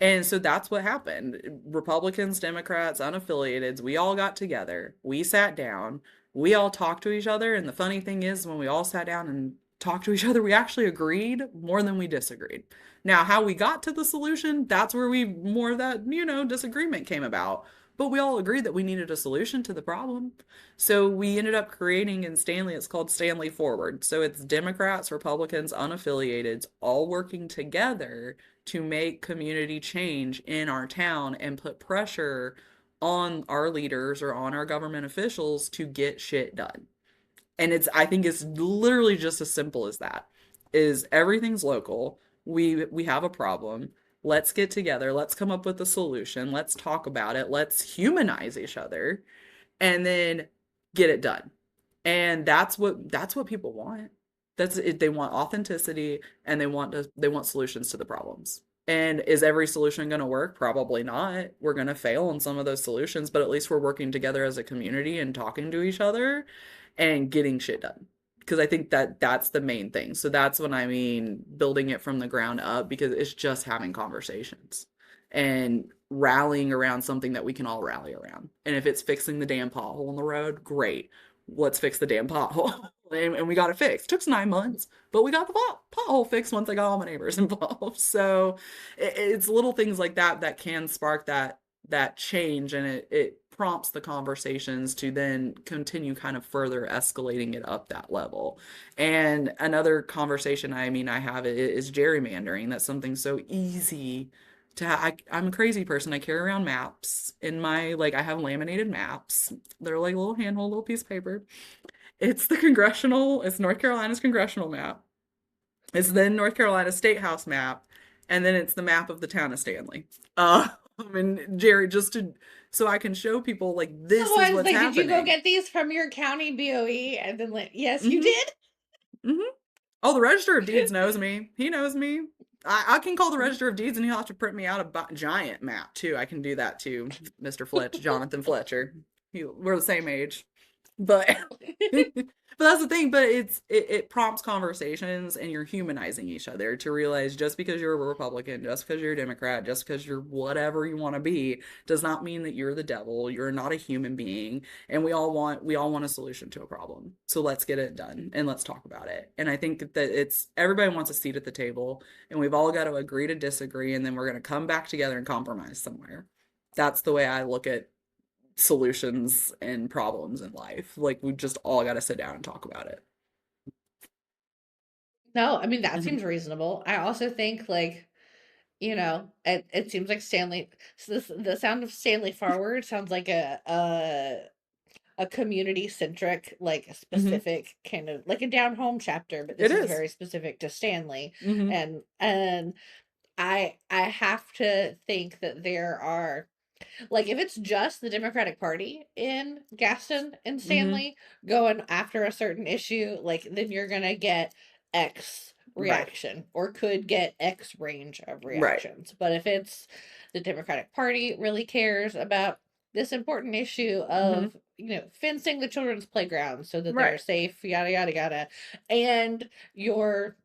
And so that's what happened. Republicans, Democrats, unaffiliateds, we all got together. We sat down. We all talked to each other. And the funny thing is, when we all sat down and talked to each other, we actually agreed more than we disagreed. Now, how we got to the solution, that's where more of that, disagreement came about. But we all agreed that we needed a solution to the problem. So we ended up creating in Stanley, it's called Stanley Forward. So it's Democrats, Republicans, unaffiliated, all working together to make community change in our town and put pressure on our leaders or on our government officials to get shit done. And I think it's literally just as simple as that. Is everything's local. We have a problem. Let's get together. Let's come up with a solution. Let's talk about it. Let's humanize each other and then get it done. And that's what people want. That's it. They want authenticity and they want solutions to the problems. And is every solution going to work? Probably not. We're going to fail on some of those solutions, but at least we're working together as a community and talking to each other and getting shit done. Because I think that's the main thing. So that's when I mean building it from the ground up, because it's just having conversations and rallying around something that we can all rally around. And if it's fixing the damn pothole in the road, great. Let's fix the damn pothole. And we got it fixed. It took 9 months, but we got the pothole fixed once I got all my neighbors involved. So it's little things like that can spark that change, and it prompts the conversations to then continue kind of further escalating it up that level. And another conversation I have is gerrymandering. That's something so easy to have. I'm a crazy person. I carry around maps in my, I have laminated maps. They're like a little handhold, little piece of paper. It's North Carolina's congressional map. It's then North Carolina State House map. And then it's the map of the town of Stanley. And Jerry, so I can show people this is what's happening. Did you go get these from your county BOE? And then yes, you did? Mm-hmm. Oh, the Register of Deeds knows me. He knows me. I can call the Register of Deeds and he'll have to print me out a giant map too. I can do that too, Mr. Jonathan Fletcher. We're the same age. But but that's the thing, but it prompts conversations and you're humanizing each other to realize just because you're a Republican, just because you're a Democrat, just because you're whatever you want to be, does not mean that you're the devil. You're not a human being, and we all want a solution to a problem. So let's get it done and let's talk about it. And I think that it's everybody wants a seat at the table, and we've all got to agree to disagree, and then we're going to come back together and compromise somewhere. That's the way I look at solutions and problems in life. Like we just all got to sit down and talk about it. No, I mean that Hmm. seems reasonable. I also think like, it seems like Stanley the sound of Stanley Forward sounds like a community centric, like a Hmm. specific kind of like a down home chapter, but It this is is. very specific to Stanley. Hmm. And I have to think that there are, like, if it's just the Democratic Party in Gaston and Hmm. Stanley going after a certain issue, like, then you're gonna get X Right. reaction or could get X range of Right. reactions. But if it's the Democratic Party really cares about this important issue Hmm. of, fencing the children's playground so that they're Right. safe, yada, yada, yada, and your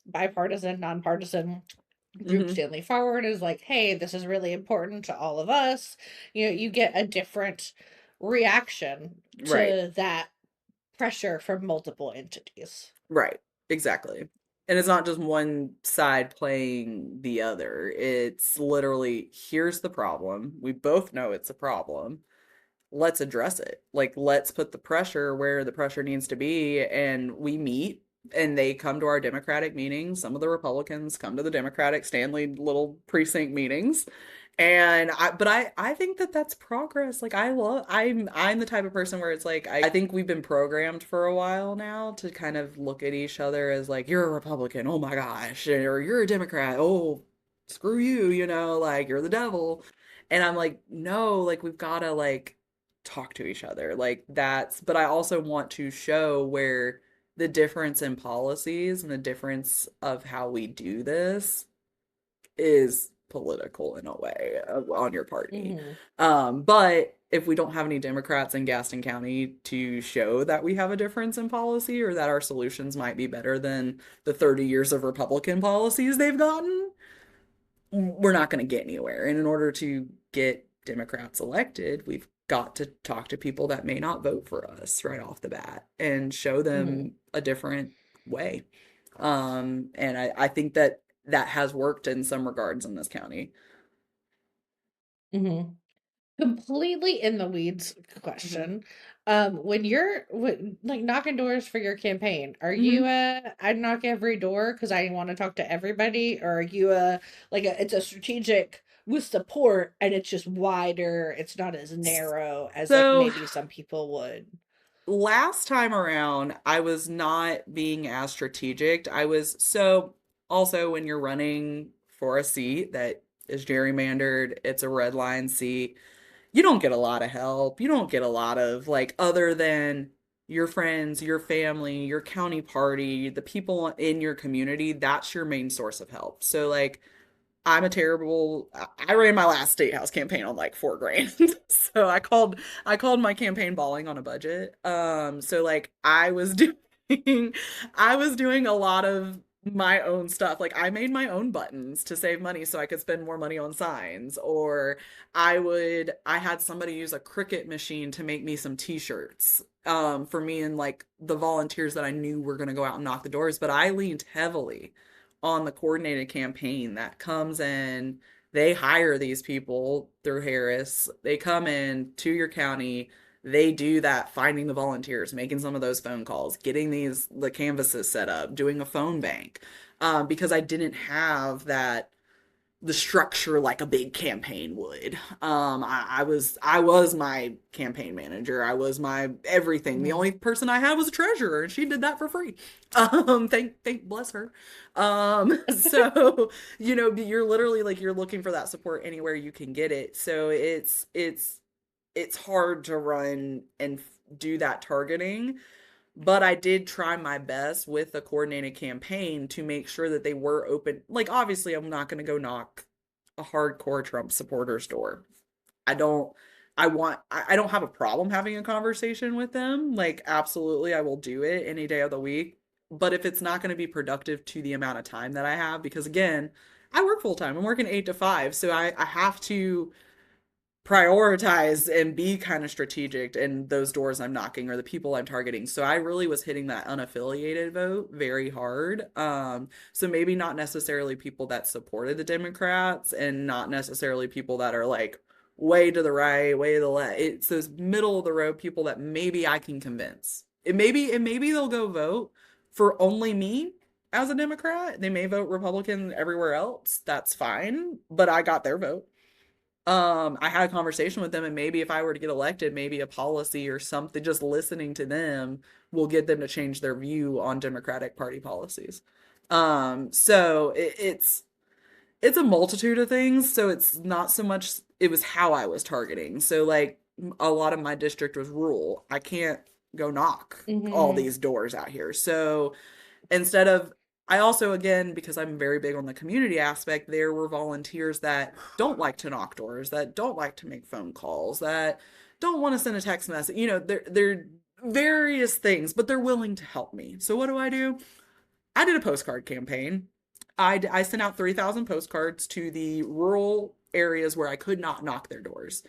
bipartisan, nonpartisan group Hmm. Stanley Forward is like, hey, this is really important to all of us. You get a different reaction Right. to that pressure from multiple entities. Right. Exactly. And it's not just one side playing the other. It's literally, here's the problem. We both know it's a problem. Let's address it. Like, let's put the pressure where the pressure needs to be. And we meet and they come to our Democratic meetings. Some of the Republicans come to the Democratic Stanley little precinct meetings. And I think that that's progress. Like I'm the type of person where it's like I think we've been programmed for a while now to kind of look at each other as like you're a Republican, oh my gosh, or you're a Democrat, oh screw you, like you're the devil. And I'm like, no, like we've got to like talk to each other. Like that's, but I also want to show where the difference in policies and the difference of how we do this is political in a way on your party. Hmm. But if we don't have any Democrats in Gaston County to show that we have a difference in policy or that our solutions might be better than the 30 years of Republican policies they've gotten, we're not going to get anywhere. And in order to get Democrats elected, we've got to talk to people that may not vote for us right off the bat and show Hmm. them a different way. And I think that that has worked in some regards in this county. Hmm. Completely in the weeds Hmm. question. When like knocking doors for your campaign, are you Hmm. I knock every door because I want to talk to everybody, or are you it's a strategic with support and it's just wider, it's not as narrow as like So maybe some people would. last time around, I was not being as strategic. I was so also when you're running for a seat that is gerrymandered, it's a red line seat. You don't get a lot of help. You don't get a lot of like other than your friends, your family, your county party, the people in your community, that's your main source of help. So like I'm a terrible I ran my last state house campaign on like 4 grand. So I called my campaign balling on a budget. So like I was doing a lot of my own stuff. Like I made my own buttons to save money so I could spend more money on signs. Or I had somebody use a Cricut machine to make me some t-shirts. For me and like the volunteers that I knew were gonna go out and knock the doors. But I leaned heavily on the coordinated campaign that comes in. They hire these people through Harris. They come in to your county. They do that, finding the volunteers, making some of those phone calls, getting the canvases set up, doing a phone bank. Because I didn't have that the structure like a big campaign would. I was my campaign manager. I was my everything. The Hmm. only person I had was a treasurer, and she did that for free. Thank bless her. So you're literally like you're looking for that support anywhere you can get it. So it's hard to run and do that targeting, but I did try my best with a coordinated campaign to make sure that they were open. Like, obviously, I'm not going to go knock a hardcore Trump supporter's door. I don't, I don't have a problem having a conversation with them. Like, absolutely, I will do it any day of the week. But if it's not going to be productive to the amount of time that I have, because again, I work full time. I'm working 8 to 5, so I have to prioritize and be kind of strategic in those doors I'm knocking or the people I'm targeting. So I really was hitting that unaffiliated vote very hard. So maybe not necessarily people that supported the Democrats and not necessarily people that are like way to the right, way to the left. It's those middle of the road people that maybe I can convince. Maybe they'll go vote for only me as a Democrat. They may vote Republican everywhere else. That's fine, but I got their vote. I had a conversation with them, and maybe if I were to get elected, maybe a policy or something, just listening to them will get them to change their view on Democratic Party policies. So it's a multitude of things. So it's not so much it was how I was targeting. So like a lot of my district was rural. I can't go knock all Mm-hmm. these doors out here. So instead of I also again because I'm very big on the community aspect, there were volunteers that don't like to knock doors, that don't like to make phone calls, that don't want to send a text message. They're various things, but they're willing to help me. So what do? I did a postcard campaign. I sent out 3,000 postcards to the rural areas where I could not knock their doors.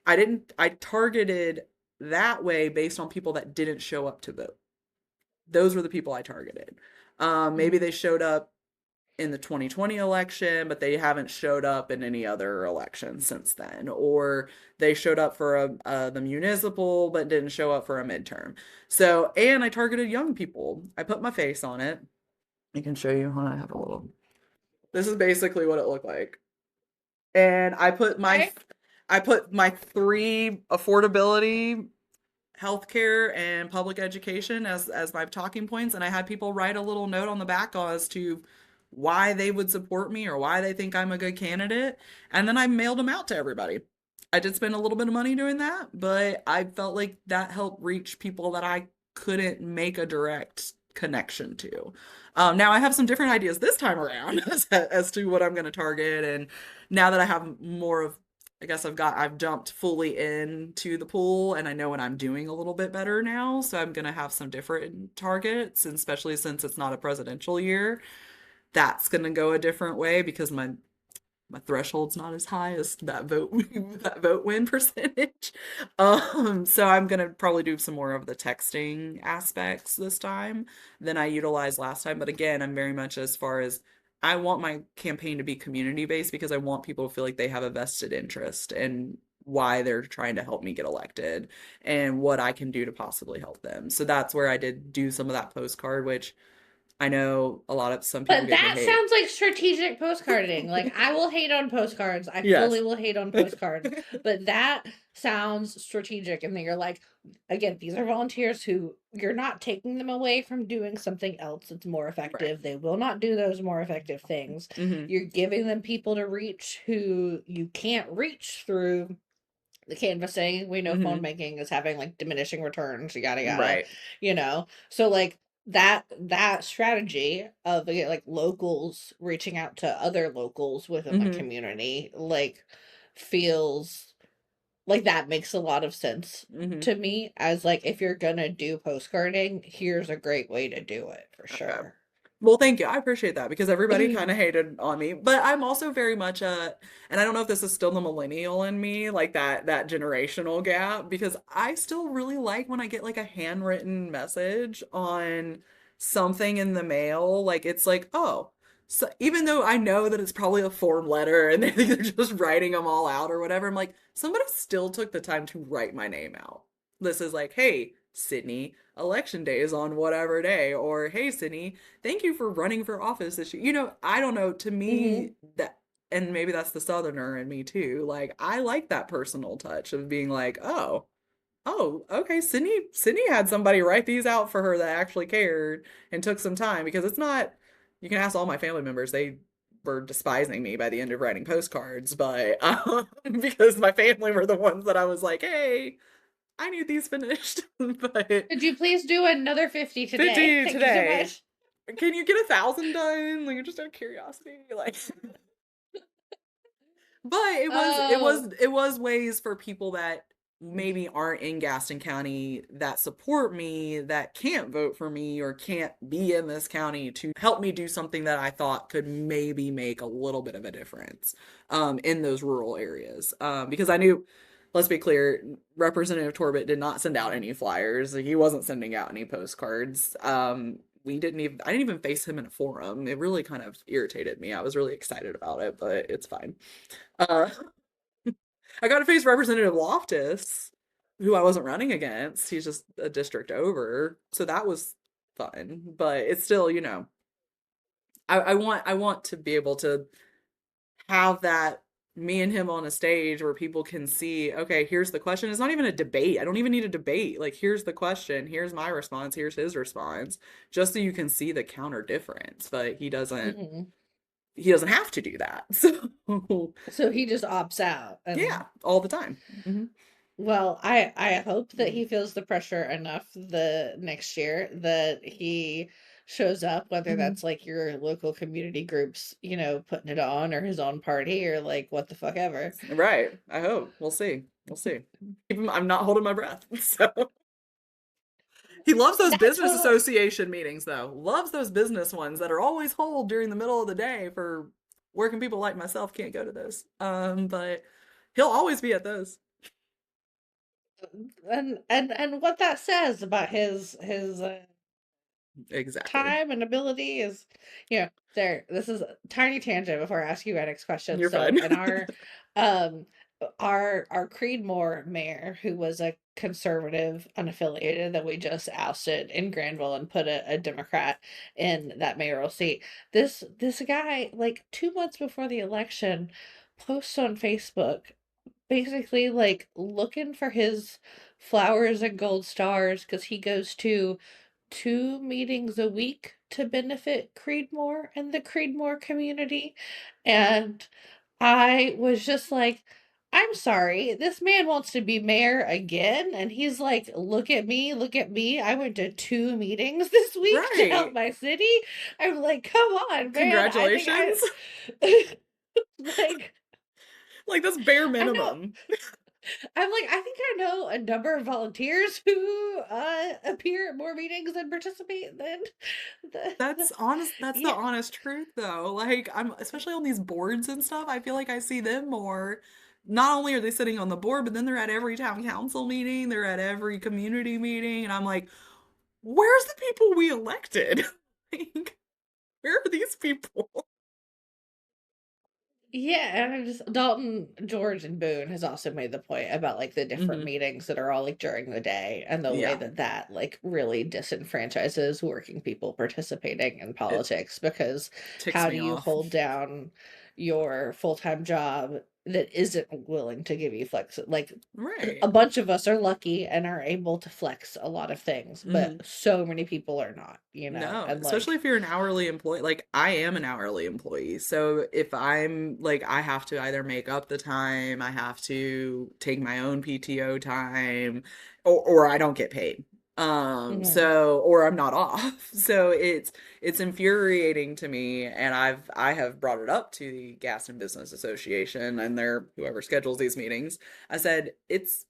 I targeted that way based on people that didn't show up to vote. Those were the people I targeted. Maybe Mm-hmm. they showed up in the 2020 election, but they haven't showed up in any other election since then. Or they showed up for the municipal, but didn't show up for a midterm. So, and I targeted young people. I put my face on it. I can show you. I have a little. This is basically what it looked like. And Okay. I put my three affordability healthcare and public education as my talking points, and I had people write a little note on the back as to why they would support me or why they think I'm a good candidate, and then I mailed them out to everybody. I did spend a little bit of money doing that, but I felt like that helped reach people that I couldn't make a direct connection to. Now I have some different ideas this time around as to what I'm going to target, and now that I have more of I guess I've jumped fully into the pool and I know what I'm doing a little bit better now. So I'm gonna have some different targets, and especially since it's not a presidential year, that's gonna go a different way because my threshold's not as high as that vote that vote win percentage. So I'm gonna probably do some more of the texting aspects this time than I utilized last time. But again, I'm very much as far as I want my campaign to be community based because I want people to feel like they have a vested interest in why they're trying to help me get elected and what I can do to possibly help them. So that's where I did do some of that postcard, which I know a lot of some people But gave me that hate. sounds like strategic postcarding. Like, I will hate on postcards. I Yes. fully will hate on postcards. But that sounds strategic. And then you're like, again, these are volunteers who you're not taking them away from doing something else that's more Right. effective. They will not do those more effective things. Hmm. You're giving them people to reach who you can't reach through the canvassing. We know phone Hmm. banking is having like diminishing returns, yada yada, Right. so like that strategy of like locals reaching out to other locals within the Hmm. community like feels like that makes a lot of sense Hmm. to me as like if you're gonna do postcarding, here's a great way to do it for Okay. sure. Well, thank you. I appreciate that because everybody kind of hated on me, but I'm also very much and I don't know if this is still the millennial in me, like that generational gap, because I still really like when I get like a handwritten message on something in the mail. Like it's like, oh, so even though I know that it's probably a form letter and they're just writing them all out or whatever, I'm like, somebody still took the time to write my name out. This is like, hey, Sydnie, election day is on whatever day, or hey, Sydnie, thank you for running for office this year. I don't know. To Hmm. me, that, and maybe that's the Southerner in me too. Like, I like that personal touch of being like, oh, okay, Sydnie had somebody write these out for her that actually cared and took some time because it's not, you can ask all my family members, they were despising me by the end of writing postcards, but because my family were the ones that I was like, hey, I need these finished. But Could you please do another 50 today? 50 Thank you so today. much. Can you get 1,000 done? Like just out of curiosity, like. But Oh, it was ways for people that maybe aren't in Gaston County that support me, that can't vote for me or can't be in this county to help me do something that I thought could maybe make a little bit of a difference in those rural areas. Because I knew, let's be clear, Representative Torbett did not send out any flyers. He wasn't sending out any postcards. I didn't even face him in a forum. It really kind of irritated me. I was really excited about it, but it's fine. Uh, I got to face Representative Loftus, who I wasn't running against. He's just a district over. So that was fun. But it's still, I want to be able to have that me and him on a stage where people can see, okay, here's the question. It's not even a debate. I don't even need a debate. Like, here's the question, here's my response, here's his response, just so you can see the counter difference. But Mhm. he doesn't have to do that. So So he just opts out. yeah, And all the time. well, I hope that Mhm. he feels the pressure enough the next year that he shows up, whether Mhm. that's like your local community groups, putting it on, or his own party, or like what the fuck ever. Right. I hope. We'll see. We'll see. I'm not holding my breath. So he loves those That business total association meetings though. Loves those business ones that are always hold during the middle of the day for working people like myself can't go to those. But he'll always be at those. and what that says about his Exactly. time and ability is, there. This is a tiny tangent before I ask you my next question. You're So fine. in um our Creedmoor mayor, who was a conservative unaffiliated that we just ousted in Granville and put a Democrat in that mayoral seat, this guy, like 2 months before the election, posts on Facebook basically like looking for his flowers and gold stars because he goes to 2 meetings a week to benefit Creedmoor and the Creedmoor community. And I was just like, I'm sorry, this man wants to be mayor again. And he's like, look at me, look at me. I went to 2 meetings this week to help Right. my city. I'm like, come on, man. I think Congratulations. like, Like that's bare I know. minimum. I'm like, I think I know a number of volunteers who appear at more meetings and participate than the That's honest. That's the yeah. honest truth, though. Like, I'm especially on these boards and stuff. I feel like I see them more. Not only are they sitting on the board, but then they're at every town council meeting, they're at every community meeting, and I'm like, where's the people we elected? Like, where are these people? Yeah, and I just Dalton, George, and Boone has also made the point about like the different Hmm. meetings that are all like during the day and the way Yeah, that like really disenfranchises working people participating in it politics, because ticks how do me you off. hold down your full-time job that isn't willing to give you flex, like a Right. bunch of us are lucky and are able to flex a lot of things, but Hmm. so many people are not, No, and especially like if you're an hourly employee. Like I am an hourly employee. So if I'm like I have to either make up the time, I have to take my own PTO time, or I don't get paid. mhm. So or I'm not off. So it's infuriating to me and I have brought it up to the Gas and Business Association and their whoever schedules these meetings. I said it's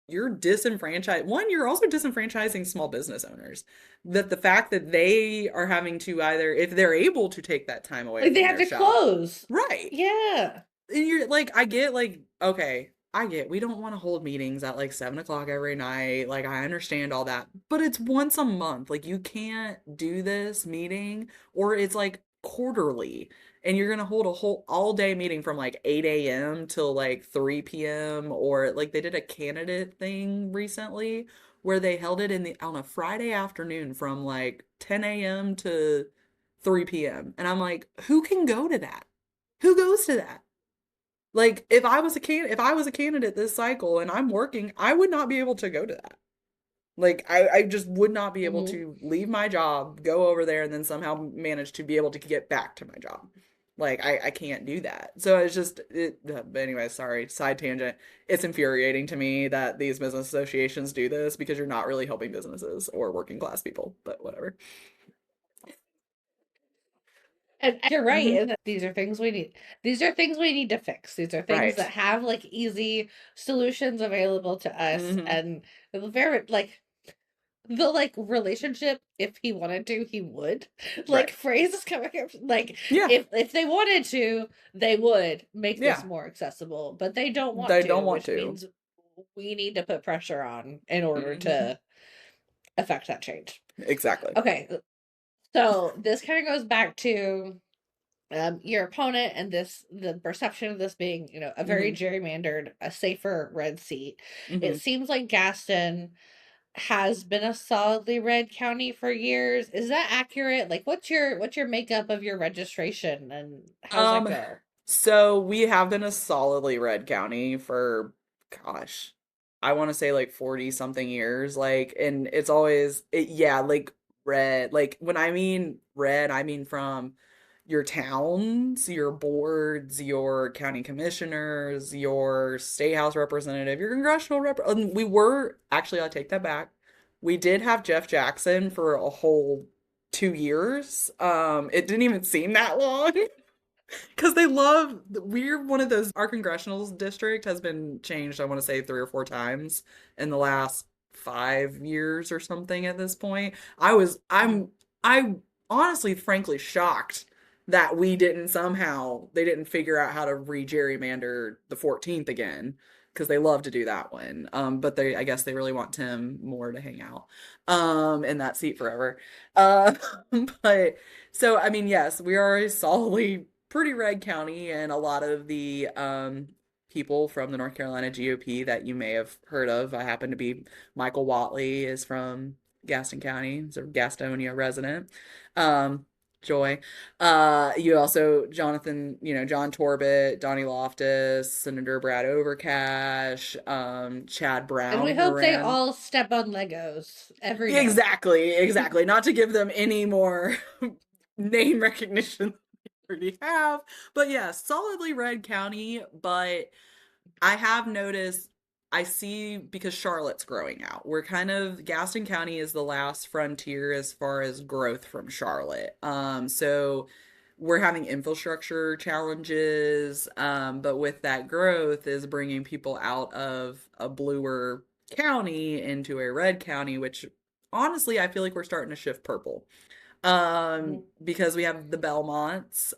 you're disenfranchised. One, you're also disenfranchising small business owners that the fact that they are having to either if they're able to take that time away Like they from have their to shop close. right Yeah. and you're like I get like okay I get we don't want to hold meetings at like 7 o'clock every night like I understand all that but it's once a month like you can't do this meeting or it's like quarterly and you're gonna hold a whole all day meeting from like 8 a.m. till like 3 p.m. or like they did a candidate thing recently where they held it in the on a Friday afternoon from like 10 a.m. to 3 p.m. and I'm like who can go to that who goes to that like if I was a candidate this cycle and I'm working, I would not be able to go to that. Like I just would not be able Mhm. to leave my job, go over there, and then somehow manage to be able to get back to my job. Like I can't do that. So it's just but anyway, sorry, side tangent. It's infuriating to me that these business associations do this because you're not really helping businesses or working class people, but whatever. And you're right, Hmm. and these are things we need. These are things we need to fix. These are things that Right. have like easy solutions available to us, Hmm. and very like the like relationship. If he wanted to, he would. Like Right. phrases coming up, like Yeah. if they wanted to, they would make this Yeah. more accessible, but they don't want They to, don't want which to. means we need to put pressure on in order Hmm. to affect that change. Exactly. Okay, so this kind of goes back to your opponent and the perception of this being, a very Hmm. gerrymandered, a safer red seat. It Hmm. seems like Gaston has been a solidly red county for years. Is that accurate? Like what's your makeup of your registration and how does that Um, go? so we have been a solidly red county for, gosh, I want to say like 40 something years. Like, and it's always, yeah, like red. Like, when I mean red, I mean from your towns, your boards, your county commissioners, your state house representative, your congressional rep. We were, actually, I'll take that back. We did have Jeff Jackson for a whole 2 years. It didn't even seem that long. Because they love, we're one of those, our congressional district has been changed, I want to say 3 or 4 times in the last 5 years or something at this point. Mhm. I honestly, frankly, shocked that they didn't figure out how to re-gerrymander the 14th again. Because they love to do that one. But I guess they really want Tim Moore to hang out, in that seat forever. Uh, but so, I mean, yes, we are a solidly pretty red county, and a lot of the people from the North Carolina GOP that you may have heard of. I happen to be Michael Watley is from Gaston County. He's a Gastonia resident. Joy. You also Jonathan, John Torbett, Donnie Loftus, Senator Brad Overcash, Chad And we Brown, who hope they ran. all step on Legos every day. Exactly, exactly. Not to give them any more name recognition already have. But yeah, solidly red county. But I have noticed, I see, because Charlotte's growing out. We're kind of, Gaston County is the last frontier as far as growth from Charlotte. So we're having infrastructure challenges, but with that growth is bringing people out of a bluer county into a red county, which honestly I feel like we're starting to shift purple. Mhm. Because we have the Belmonts,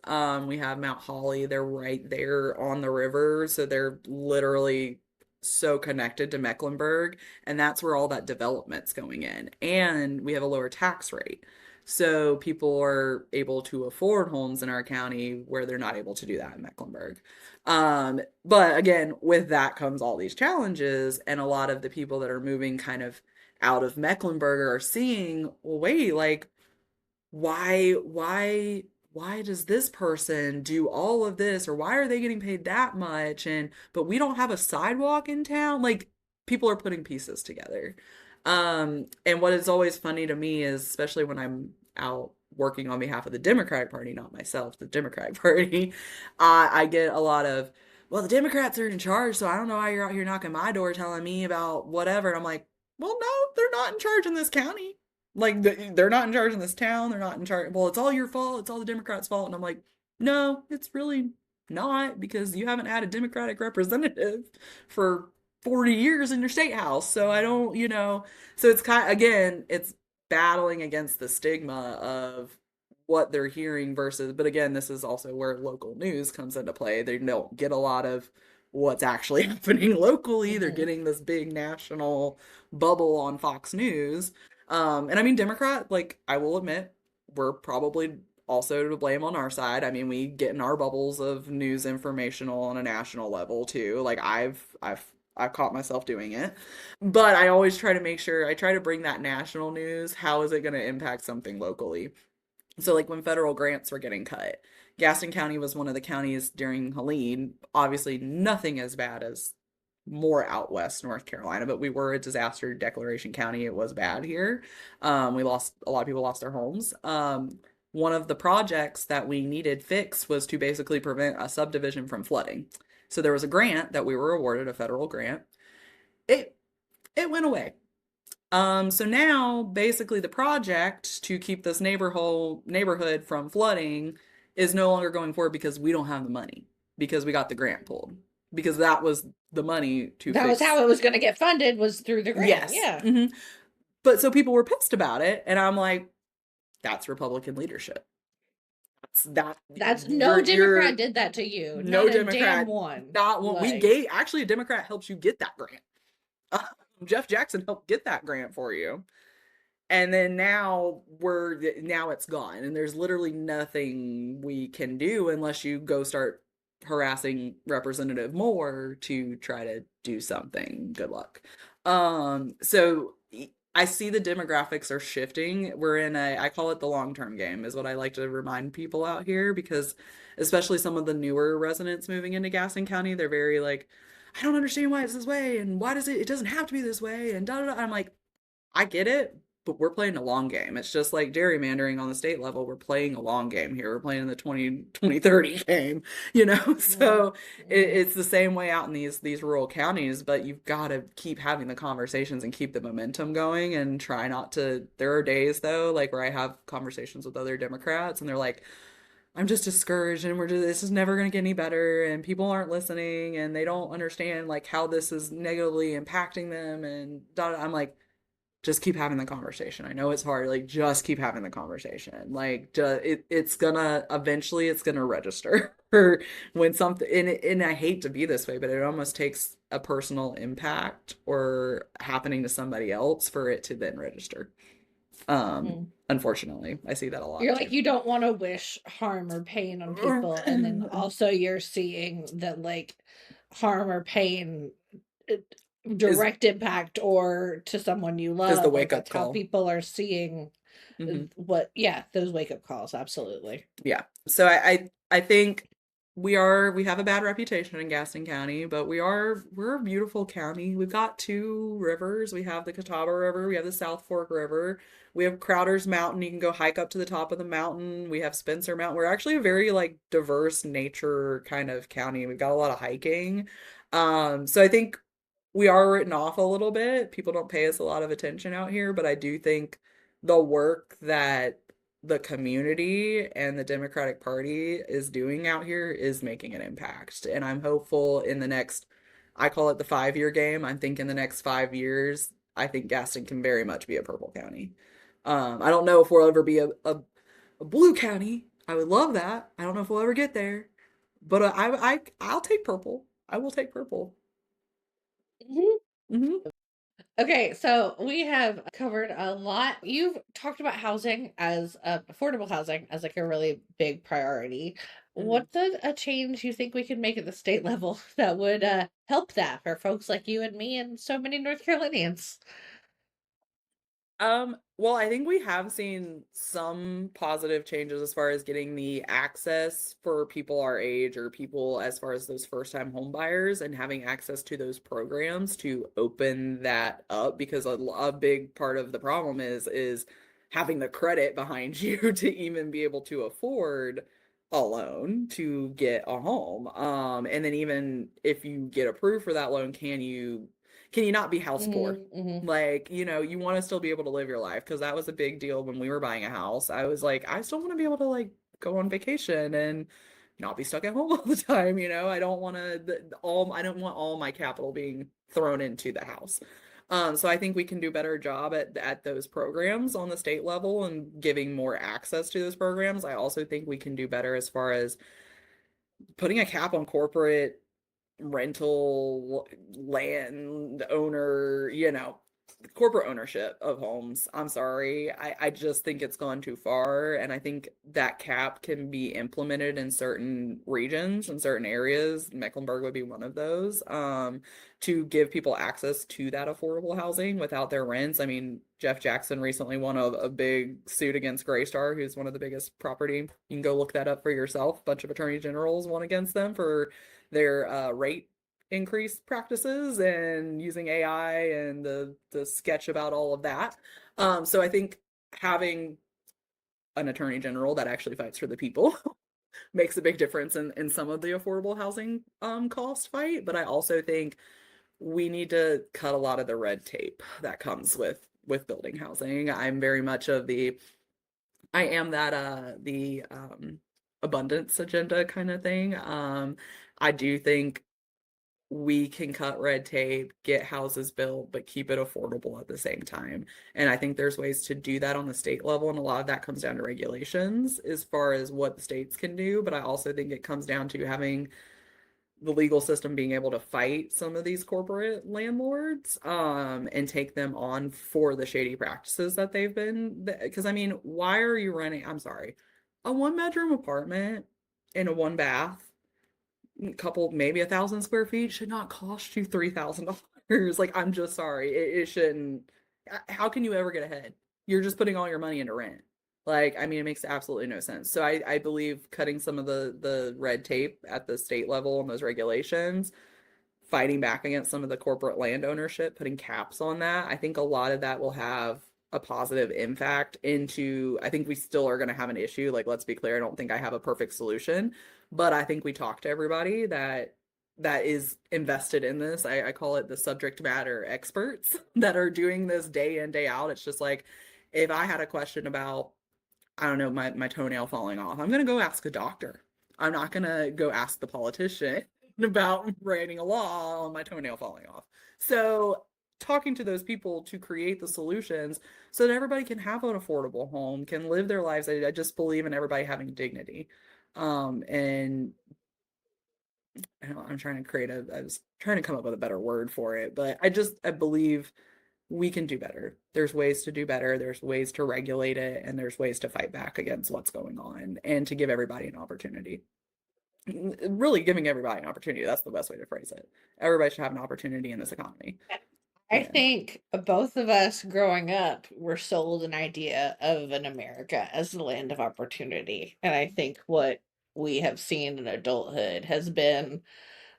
we have Mount Holly, they're right there on the river, so they're literally so connected to Mecklenburg, and that's where all that development's going in. And we have a lower tax rate. So people are able to afford homes in our county where they're not able to do that in Mecklenburg. But again, with that comes all these challenges, and a lot of the people that are moving kind of out of Mecklenburg are seeing, well, wait, like why does this person do all of this, or why are they getting paid that much, and but we don't have a sidewalk in town? Like, people are putting pieces together. And what is always funny to me is, especially when I'm out working on behalf of the Democratic Party, not myself, the Democratic Party, I get a lot of, well, the Democrats are in charge, so I don't know why you're out here knocking my door telling me about whatever. And I'm like, well, no, they're not in charge in this county. Like, they're not in charge in this town. They're not in charge. Well, it's all your fault. It's all the Democrats' fault. And I'm like, no, it's really not, because you haven't had a Democratic representative for 40 years in your state house. So I don't, so it's again, it's battling against the stigma of what they're hearing versus, but again, this is also where local news comes into play. They don't get a lot of what's actually happening locally. They're Mhm. getting this big national bubble on Fox News. And I mean, Democrat, like, I will admit, we're probably also to blame on our side. I mean, we get in our bubbles of news informational on a national level too. Like, I've caught myself doing it. But I always try to make sure I try to bring that national news. How is it going to impact something locally? So, like, when federal grants were getting cut, Gaston County was one of the counties during Helene. Obviously, nothing as bad as more out west North Carolina, but we were a disaster declaration county. It was bad here. We lost, a lot of people lost their homes. One of the projects that we needed fixed was to basically prevent a subdivision from flooding. So there was a grant that we were awarded, a federal grant. It it went away. So now basically the project to keep this neighborhood from flooding is no longer going forward because we don't have the money, because we got the grant pulled, because that was the money to That was fix. how it was going to get funded, was through the grant. Yes. Yeah. But so people were pissed about it, and I'm like, that's Republican leadership. That That's no you're Democrat did that to you. no Not a damn Democrat, one. not one. We Like, gave, actually, a Democrat helps you get that grant. Jeff Jackson helped get that grant for you. And then now it's gone, and there's literally nothing we can do unless you go start harassing Representative Moore to try to do something. Good luck. So I see the demographics are shifting. We're in I call it the long-term game, is what I like to remind people out here, because especially some of the newer residents moving into Gaston County, they're very like, I don't understand why it's this way, and why it doesn't have to be this way, and da da da. I'm like, I get it, but we're playing a long game. It's just like gerrymandering on the state level. We're playing a long game here. We're playing the 2030 game, you know? So it's the same way out in these rural counties, but you've got to keep having the conversations and keep the momentum going, and try not to. There are days though, like where I have conversations with other Democrats and they're like, I'm just discouraged, and this is never going to get any better, and people aren't listening, and they don't understand like how this is negatively impacting them, and I'm like, just keep having the conversation. I know it's hard. Like, just keep having the conversation. Like, it's gonna eventually, it's gonna register for when something. And I hate to be this way, but it almost takes a personal impact or happening to somebody else for it to then register. Unfortunately, I see that a lot you're too. like, you don't want to wish harm or pain on people, and then also you're seeing that like harm or pain, Is direct impact, or to someone you is the love. Like, wake up that's how call. people are seeing Hmm. yeah, those wake up calls. Absolutely. Yeah. So I think we have a bad reputation in Gaston County, but we're a beautiful county. We've got two rivers. We have the Catawba River, we have the South Fork River, we have Crowder's Mountain. You can go hike up to the top of the mountain. We have Spencer Mountain. We're actually a very like diverse nature kind of county. We've got a lot of hiking. So I think we are written off a little bit. People don't pay us a lot of attention out here, but I do think the work that the community and the Democratic Party is doing out here is making an impact. And I'm hopeful in the next, I call it the 5 year game. I'm thinking the next 5 years, I think Gaston can very much be a purple county. I don't know if we'll ever be a blue county. I would love that. I don't know if we'll ever get there, but I'll take purple. I will take purple. Mhm. Hmm. Okay, so we have covered a lot. You've talked about housing as affordable housing as like a really big priority. Hmm. What's a change you think we can make at the state level that would help that for folks like you and me and so many North Carolinians? Well, I think we have seen some positive changes as far as getting the access for people our age, or people as far as those first time home buyers, and having access to those programs to open that up, because a big part of the problem is having the credit behind you to even be able to afford a loan to get a home. And then even if you get approved for that loan, can you not be house poor? Hmm. Like, you want to still be able to live your life, because that was a big deal when we were buying a house. I was like, I still want to be able to like go on vacation and not be stuck at home all the time. I don't want all my capital being thrown into the house. So I think we can do a better job at those programs on the state level and giving more access to those programs. I also think we can do better as far as putting a cap on corporate rental land owner, corporate ownership of homes. I'm sorry. I just think it's gone too far. And I think that cap can be implemented in certain regions and certain areas. Mecklenburg would be one of those, to give people access to that affordable housing without their rents. I mean, Jeff Jackson recently won a big suit against Greystar, who's one of the biggest property. You can go look that up for yourself. A bunch of attorney generals won against them for their rate increase practices and using AI and the sketch about all of that. So I think having an attorney general that actually fights for the people makes a big difference in some of the affordable housing cost fight. But I also think we need to cut a lot of the red tape that comes with building housing. I'm very much of the I am that the abundance agenda kind of thing. I do think we can cut red tape, get houses built, but keep it affordable at the same time. And I think there's ways to do that on the state level, and a lot of that comes down to regulations as far as what the states can do. But I also think it comes down to having the legal system being able to fight some of these corporate landlords, and take them on for the shady practices that they've been. Because I mean, why are you renting? I'm sorry, a 1 bedroom apartment in a 1 bath, couple, maybe 1,000 square feet, should not cost you $3,000. Like, I'm just sorry, it shouldn't. How can you ever get ahead? You're just putting all your money into rent. Like, I mean, it makes absolutely no sense. So I believe cutting some of the red tape at the state level and those regulations, fighting back against some of the corporate land ownership, putting caps on that. I think a lot of that will have a positive impact into, I think we still are going to have an issue. Like, let's be clear, I don't think I have a perfect solution, but I think we talk to everybody that is invested in this. I call it the subject matter experts that are doing this day in, day out. It's just like, if I had a question about, I don't know, my toenail falling off, I'm gonna go ask a doctor. I'm not gonna go ask the politician about writing a law on my toenail falling off. So talking to those people to create the solutions so that everybody can have an affordable home, can live their lives. I just believe in everybody having dignity. And I'm trying to I was trying to come up with a better word for it, but I believe we can do better. There's ways to do better. There's ways to regulate it, and there's ways to fight back against what's going on and to give everybody an opportunity. Really giving everybody an opportunity. That's the best way to phrase it. Everybody should have an opportunity in this economy. I And think both of us growing up were sold an idea of an America as the land of opportunity. And I think what we have seen in adulthood has been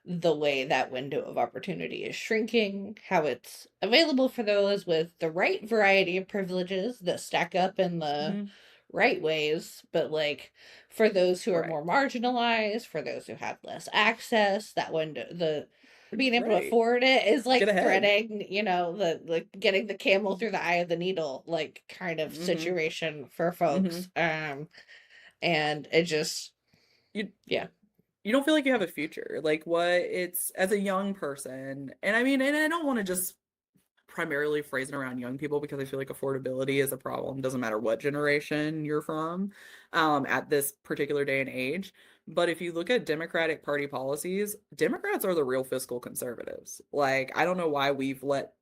the way that window of opportunity is shrinking, how it's available for those with the right variety of privileges that stack up in the mhm, right ways, but like for those who are right, more marginalized, for those who have less access, that window, the being able to right. afford it is Get like ahead. threading, the getting the camel through the eye of the needle, like kind of Mm-hmm. situation for Mm-hmm. folks. And it just, You yeah. you don't feel like you have a future. Like, what it's as a young person, and I mean, and I don't want to just primarily phrasing around young people because I feel like affordability is a problem. Doesn't matter what generation you're from, at this particular day and age. But if you look at Democratic Party policies, Democrats are the real fiscal conservatives. Like, I don't know why we've let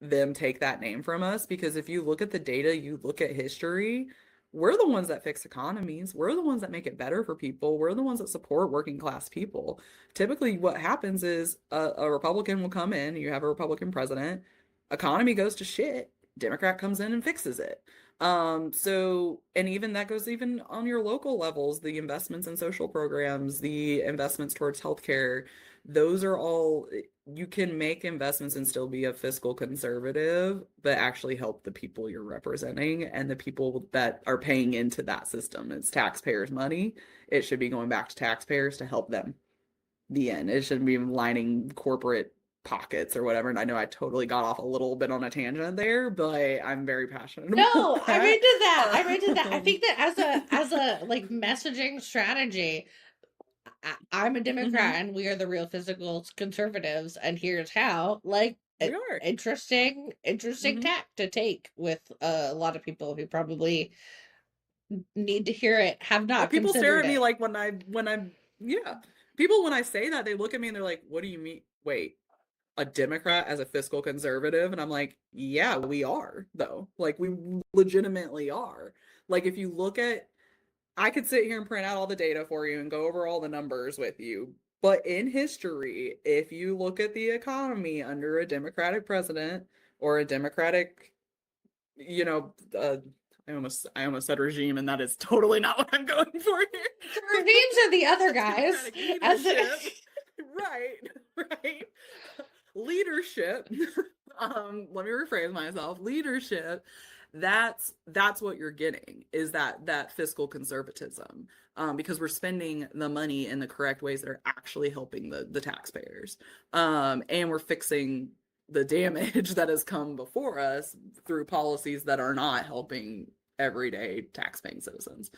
them take that name from us, because if you look at the data, you look at history, we're the ones that fix economies. We're the ones that make it better for people. We're the ones that support working class people. Typically, what happens is a Republican will come in, you have a Republican president, economy goes to shit, Democrat comes in and fixes it. So, and even that goes even on your local levels, the investments in social programs, the investments towards healthcare, those are all, you can make investments and still be a fiscal conservative, but actually help the people you're representing and the people that are paying into that system. It's taxpayers' money. It should be going back to taxpayers to help them. The end. It shouldn't be lining corporate pockets or whatever. And I know I totally got off a little bit on a tangent there, but I'm very passionate No, about I'm that. into that. I'm into that. I Um, think that as a like messaging strategy, I'm a Democrat mhm, and we are the real physical conservatives, and here's how. Like, we are. interesting Hmm. tack to take with a lot of people who probably need to hear it, have Oh, not people stare considered at me it. like yeah. People, when I say that, they look at me and they're like, what do you mean? Wait, a Democrat as a fiscal conservative? And I'm like, yeah, we are, though. Like, we legitimately are. Like, if you look at, I could sit here and print out all the data for you and go over all the numbers with you. But in history, if you look at the economy under a Democratic president or a Democratic, you know, I almost said regime, and that is totally not what I'm going for here. Regimes are the other guys. Democratic As a, leadership, right, right, leadership. Let me rephrase myself. Leadership. That's what you're getting, is that fiscal conservatism, because we're spending the money in the correct ways that are actually helping the taxpayers, and we're fixing the damage that has come before us through policies that are not helping everyday tax-paying citizens.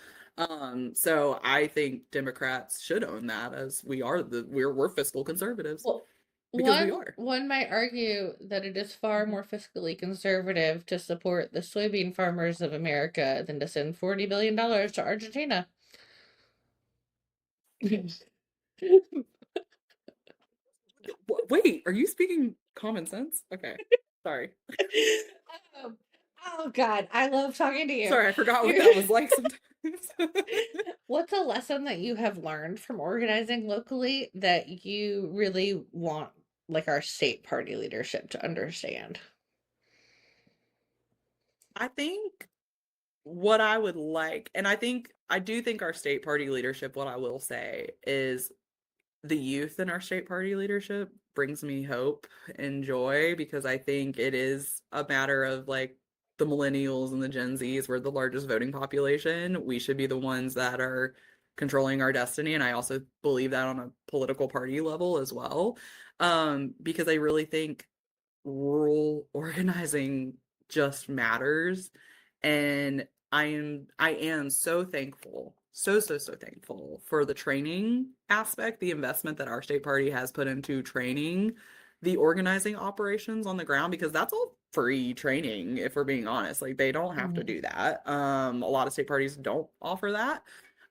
So I think Democrats should own that, as we're fiscal conservatives Well, because we one are. one might argue that it is far more fiscally conservative to support the soybean farmers of America than to send $40 billion to Argentina. Wait, are you speaking common sense? Okay. Sorry. Um, oh God, I love talking to you. Sorry, I forgot what that was like sometimes. What's a lesson that you have learned from organizing locally that you really want, like, our state party leadership to understand? I think what I would like, and I do think our state party leadership, what I will say is the youth in our state party leadership brings me hope and joy, because I think it is a matter of like the millennials and the Gen Zs, we're the largest voting population. We should be the ones that are controlling our destiny. And I also believe that on a political party level as well. Because I really think rural organizing just matters. And I am so thankful, so thankful for the training aspect, the investment that our state party has put into training the organizing operations on the ground, because that's all free training, if we're being honest. Like, they don't have to Mhm. do that. A lot of state parties don't offer that.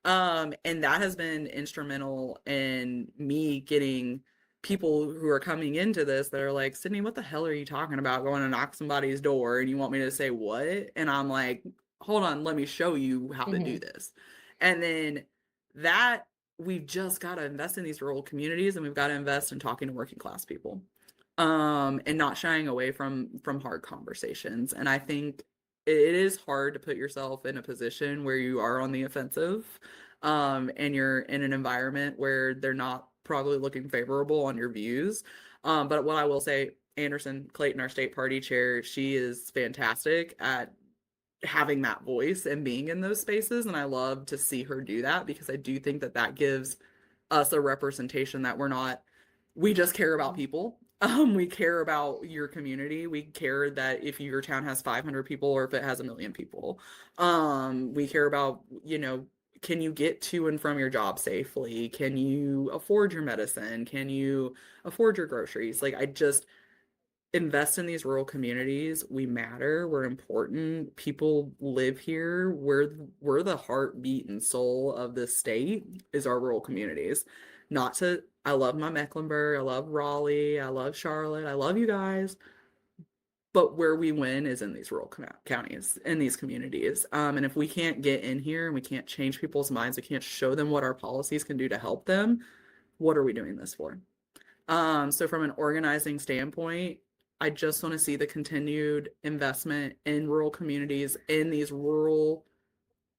And that has been instrumental in me getting people who are coming into this that are like, Sydney, what the hell are you talking about, going to knock somebody's door and you want me to say what? And I'm like, hold on, let me show you how to do Mhm. this. And then that we've just got to invest in these rural communities, and we've got to invest in talking to working class people, and not shying away from hard conversations. And I think it is hard to put yourself in a position where you are on the offensive, and you're in an environment where they're not probably looking favorable on your views. But what I will say, Anderson Clayton, our state party chair, she is fantastic at having that voice and being in those spaces. And I love to see her do that, because I do think that that gives us a representation that we just care about people. We care about your community. We care that if your town has 500 people or if it has 1 million people. We care about, can you get to and from your job safely? Can you afford your medicine? Can you afford your groceries? Like, I just invest in these rural communities. We matter. We're important. People live here. We're the heartbeat and soul of this state, is our rural communities. Not to I love my Mecklenburg. I love Raleigh. I love Charlotte. I love you guys. But where we win is in these rural counties, in these communities. And if we can't get in here and we can't change people's minds, we can't show them what our policies can do to help them, what are we doing this for? So from an organizing standpoint, I just want to see the continued investment in rural communities, in these rural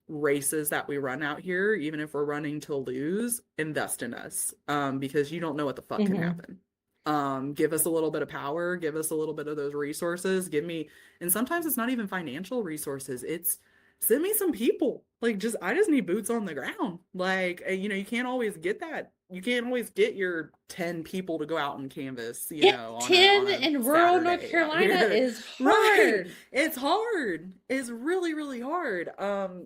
races that we run out here, even if we're running to lose, invest in us. Because you don't know what the fuck can Mhm. happen. Give us a little bit of power, give us a little bit of those resources, and sometimes it's not even financial resources. It's send me some people. Like, I just need boots on the ground. Like, you can't always get that. You can't always get your 10 people to go out and canvas, Get on 10 a in rural North Saturday out Carolina here. is Right. hard. It's hard. It's really, really hard.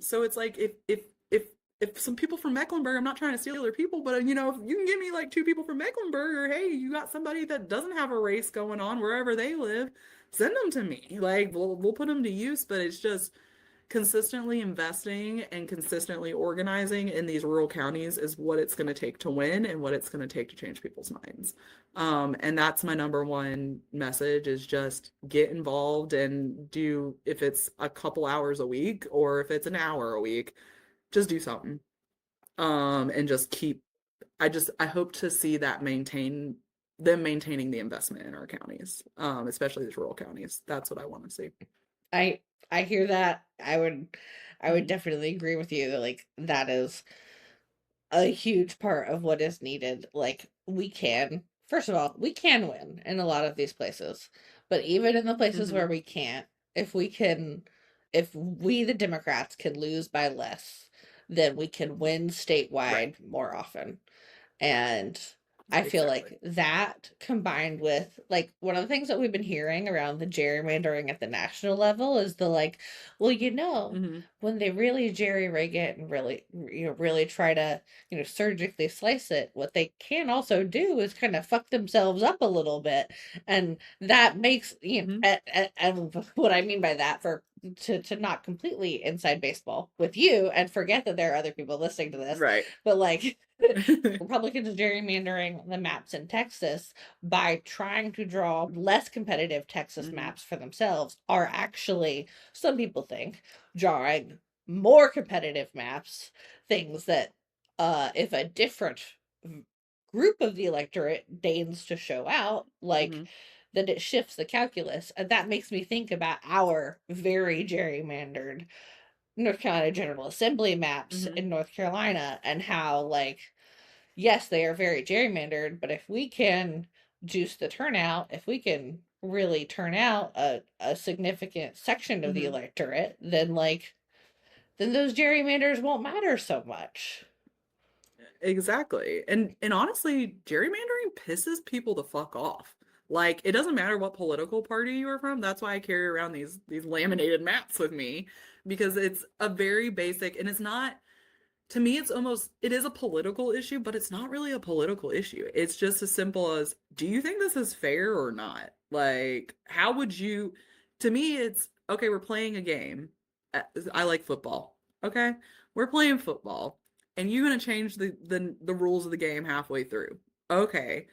So it's like, if some people from Mecklenburg, I'm not trying to steal their people, but if you can give me like 2 people from Mecklenburg, or hey, you got somebody that doesn't have a race going on wherever they live, send them to me. Like, we'll put them to use. But it's just consistently investing and consistently organizing in these rural counties is what it's going to take to win, and what it's going to take to change people's minds. And that's my number one message, is just get involved and do, if it's a couple hours a week or if it's an hour a week, just do something. And just keep, I hope to see that maintaining the investment in our counties, especially these rural counties. That's what I want to see. I I hear that. I would Mhm. definitely agree with you that, like, that is a huge part of what is needed. Like, first of all, we can win in a lot of these places. But even in the places where Mhm. we can't, if we the Democrats can lose by less, then we can win Right. statewide more often. And I feel Exactly. like that combined with like one of the things that we've been hearing around the gerrymandering at the national level is the like, well, Hmm. when they really jerry rig it and really, really try to, surgically slice it, what they can also do is kind of fuck themselves up a little bit. And that makes, Hmm. and what I mean by that for to not completely inside baseball with you and forget that there are other people listening to this, Right. but like Republicans gerrymandering the maps in Texas by trying to draw less competitive Texas Hmm. maps for themselves are actually, some people think, drawing more competitive maps, things that if a different group of the electorate deigns to show out, like Hmm. then it shifts the calculus. And that makes me think about our very gerrymandered North Carolina General Assembly maps Hmm. in North Carolina and how, like, yes, they are very gerrymandered, but if we can juice the turnout, if we can really turn out a significant section of the Hmm. electorate, then like then those gerrymanders won't matter so much. Exactly. And honestly, gerrymandering pisses people the fuck off. Like it doesn't matter what political party you are from. That's why I carry around these laminated maps with me because it's a very basic and it's not to me it's almost it is a political issue, but it's not really a political issue. It's just as simple as do you think this is fair or not? Like how would you to me it's okay, we're playing a game. I like football. Okay? We're playing football and you're going to change the rules of the game halfway through. Okay.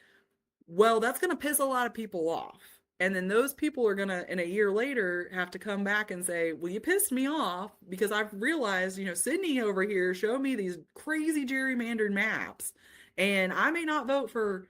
Well, that's going to piss a lot of people off. And then those people are going to, in a year later, have to come back and say, well, you pissed me off because I've realized, Sydney over here showed me these crazy gerrymandered maps. And I may not vote for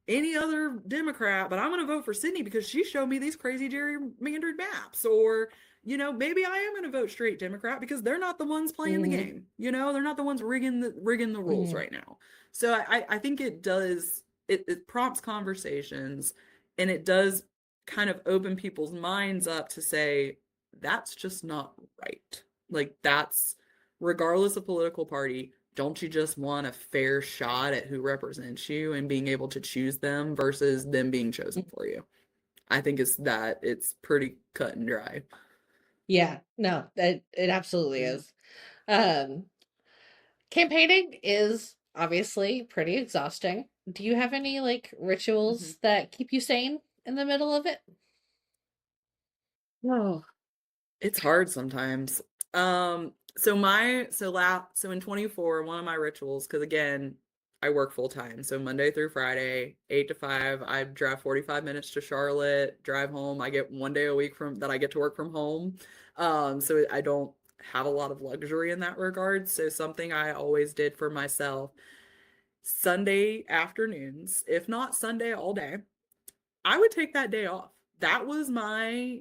any other Democrat, but I'm going to vote for Sydney because she showed me these crazy gerrymandered maps. Or, maybe I am going to vote straight Democrat because they're not the ones playing the Mm-hmm. game. They're not the ones rigging the rules Mm-hmm. right now. So I think it does it prompts conversations and it does kind of open people's minds up to say that's just not right. Like that's regardless of political party, don't you just want a fair shot at who represents you and being able to choose them versus them being chosen for you? I think it's pretty cut and dry. Yeah, no, it absolutely Mm-hmm. is. Um, Campaigning is obviously pretty exhausting. Do you have any like Mm-hmm. rituals that keep you sane in the middle of it? Oh, it's hard sometimes. So in 24, one of my rituals, because again, I work full time. So Monday through Friday, 8 to 5, I drive 45 minutes to Charlotte, drive home. I get one day a week from that I get to work from home. So I don't have a lot of luxury in that regard. So something I always did for myself, Sunday afternoons, if not Sunday all day, I would take that day off. That was my,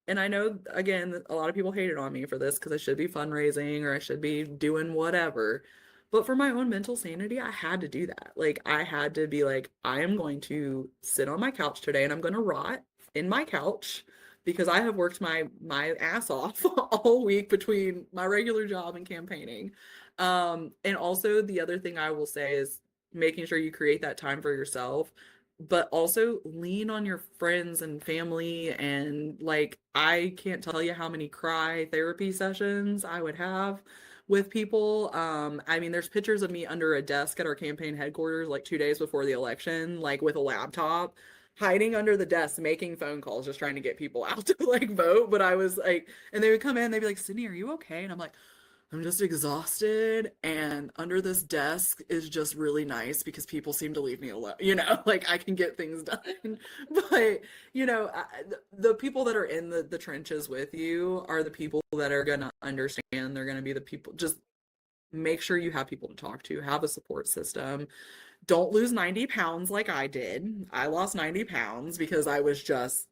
and I know again, a lot of people hated on me for this because I should be fundraising or I should be doing whatever. But for my own mental sanity, I had to do that. Like, I had to be like, I am going to sit on my couch today and I'm going to rot in my couch because I have worked my ass off all week between my regular job and campaigning. And also the other thing I will say is making sure you create that time for yourself but also lean on your friends and family and like I can't tell you how many cry therapy sessions I would have with people. I mean there's pictures of me under a desk at our campaign headquarters like 2 days before the election, like with a laptop, hiding under the desk, making phone calls, just trying to get people out to like vote. But I was like, and they would come in, they'd be like, Sydney, are you okay? And I'm like, I'm just exhausted, and under this desk is just really nice because people seem to leave me alone. Like I can get things done. But, the people that are in the trenches with you are the people that are going to understand. They're going to be the people. Just make sure you have people to talk to, have a support system. Don't lose 90 pounds like I did. I lost 90 pounds because I was just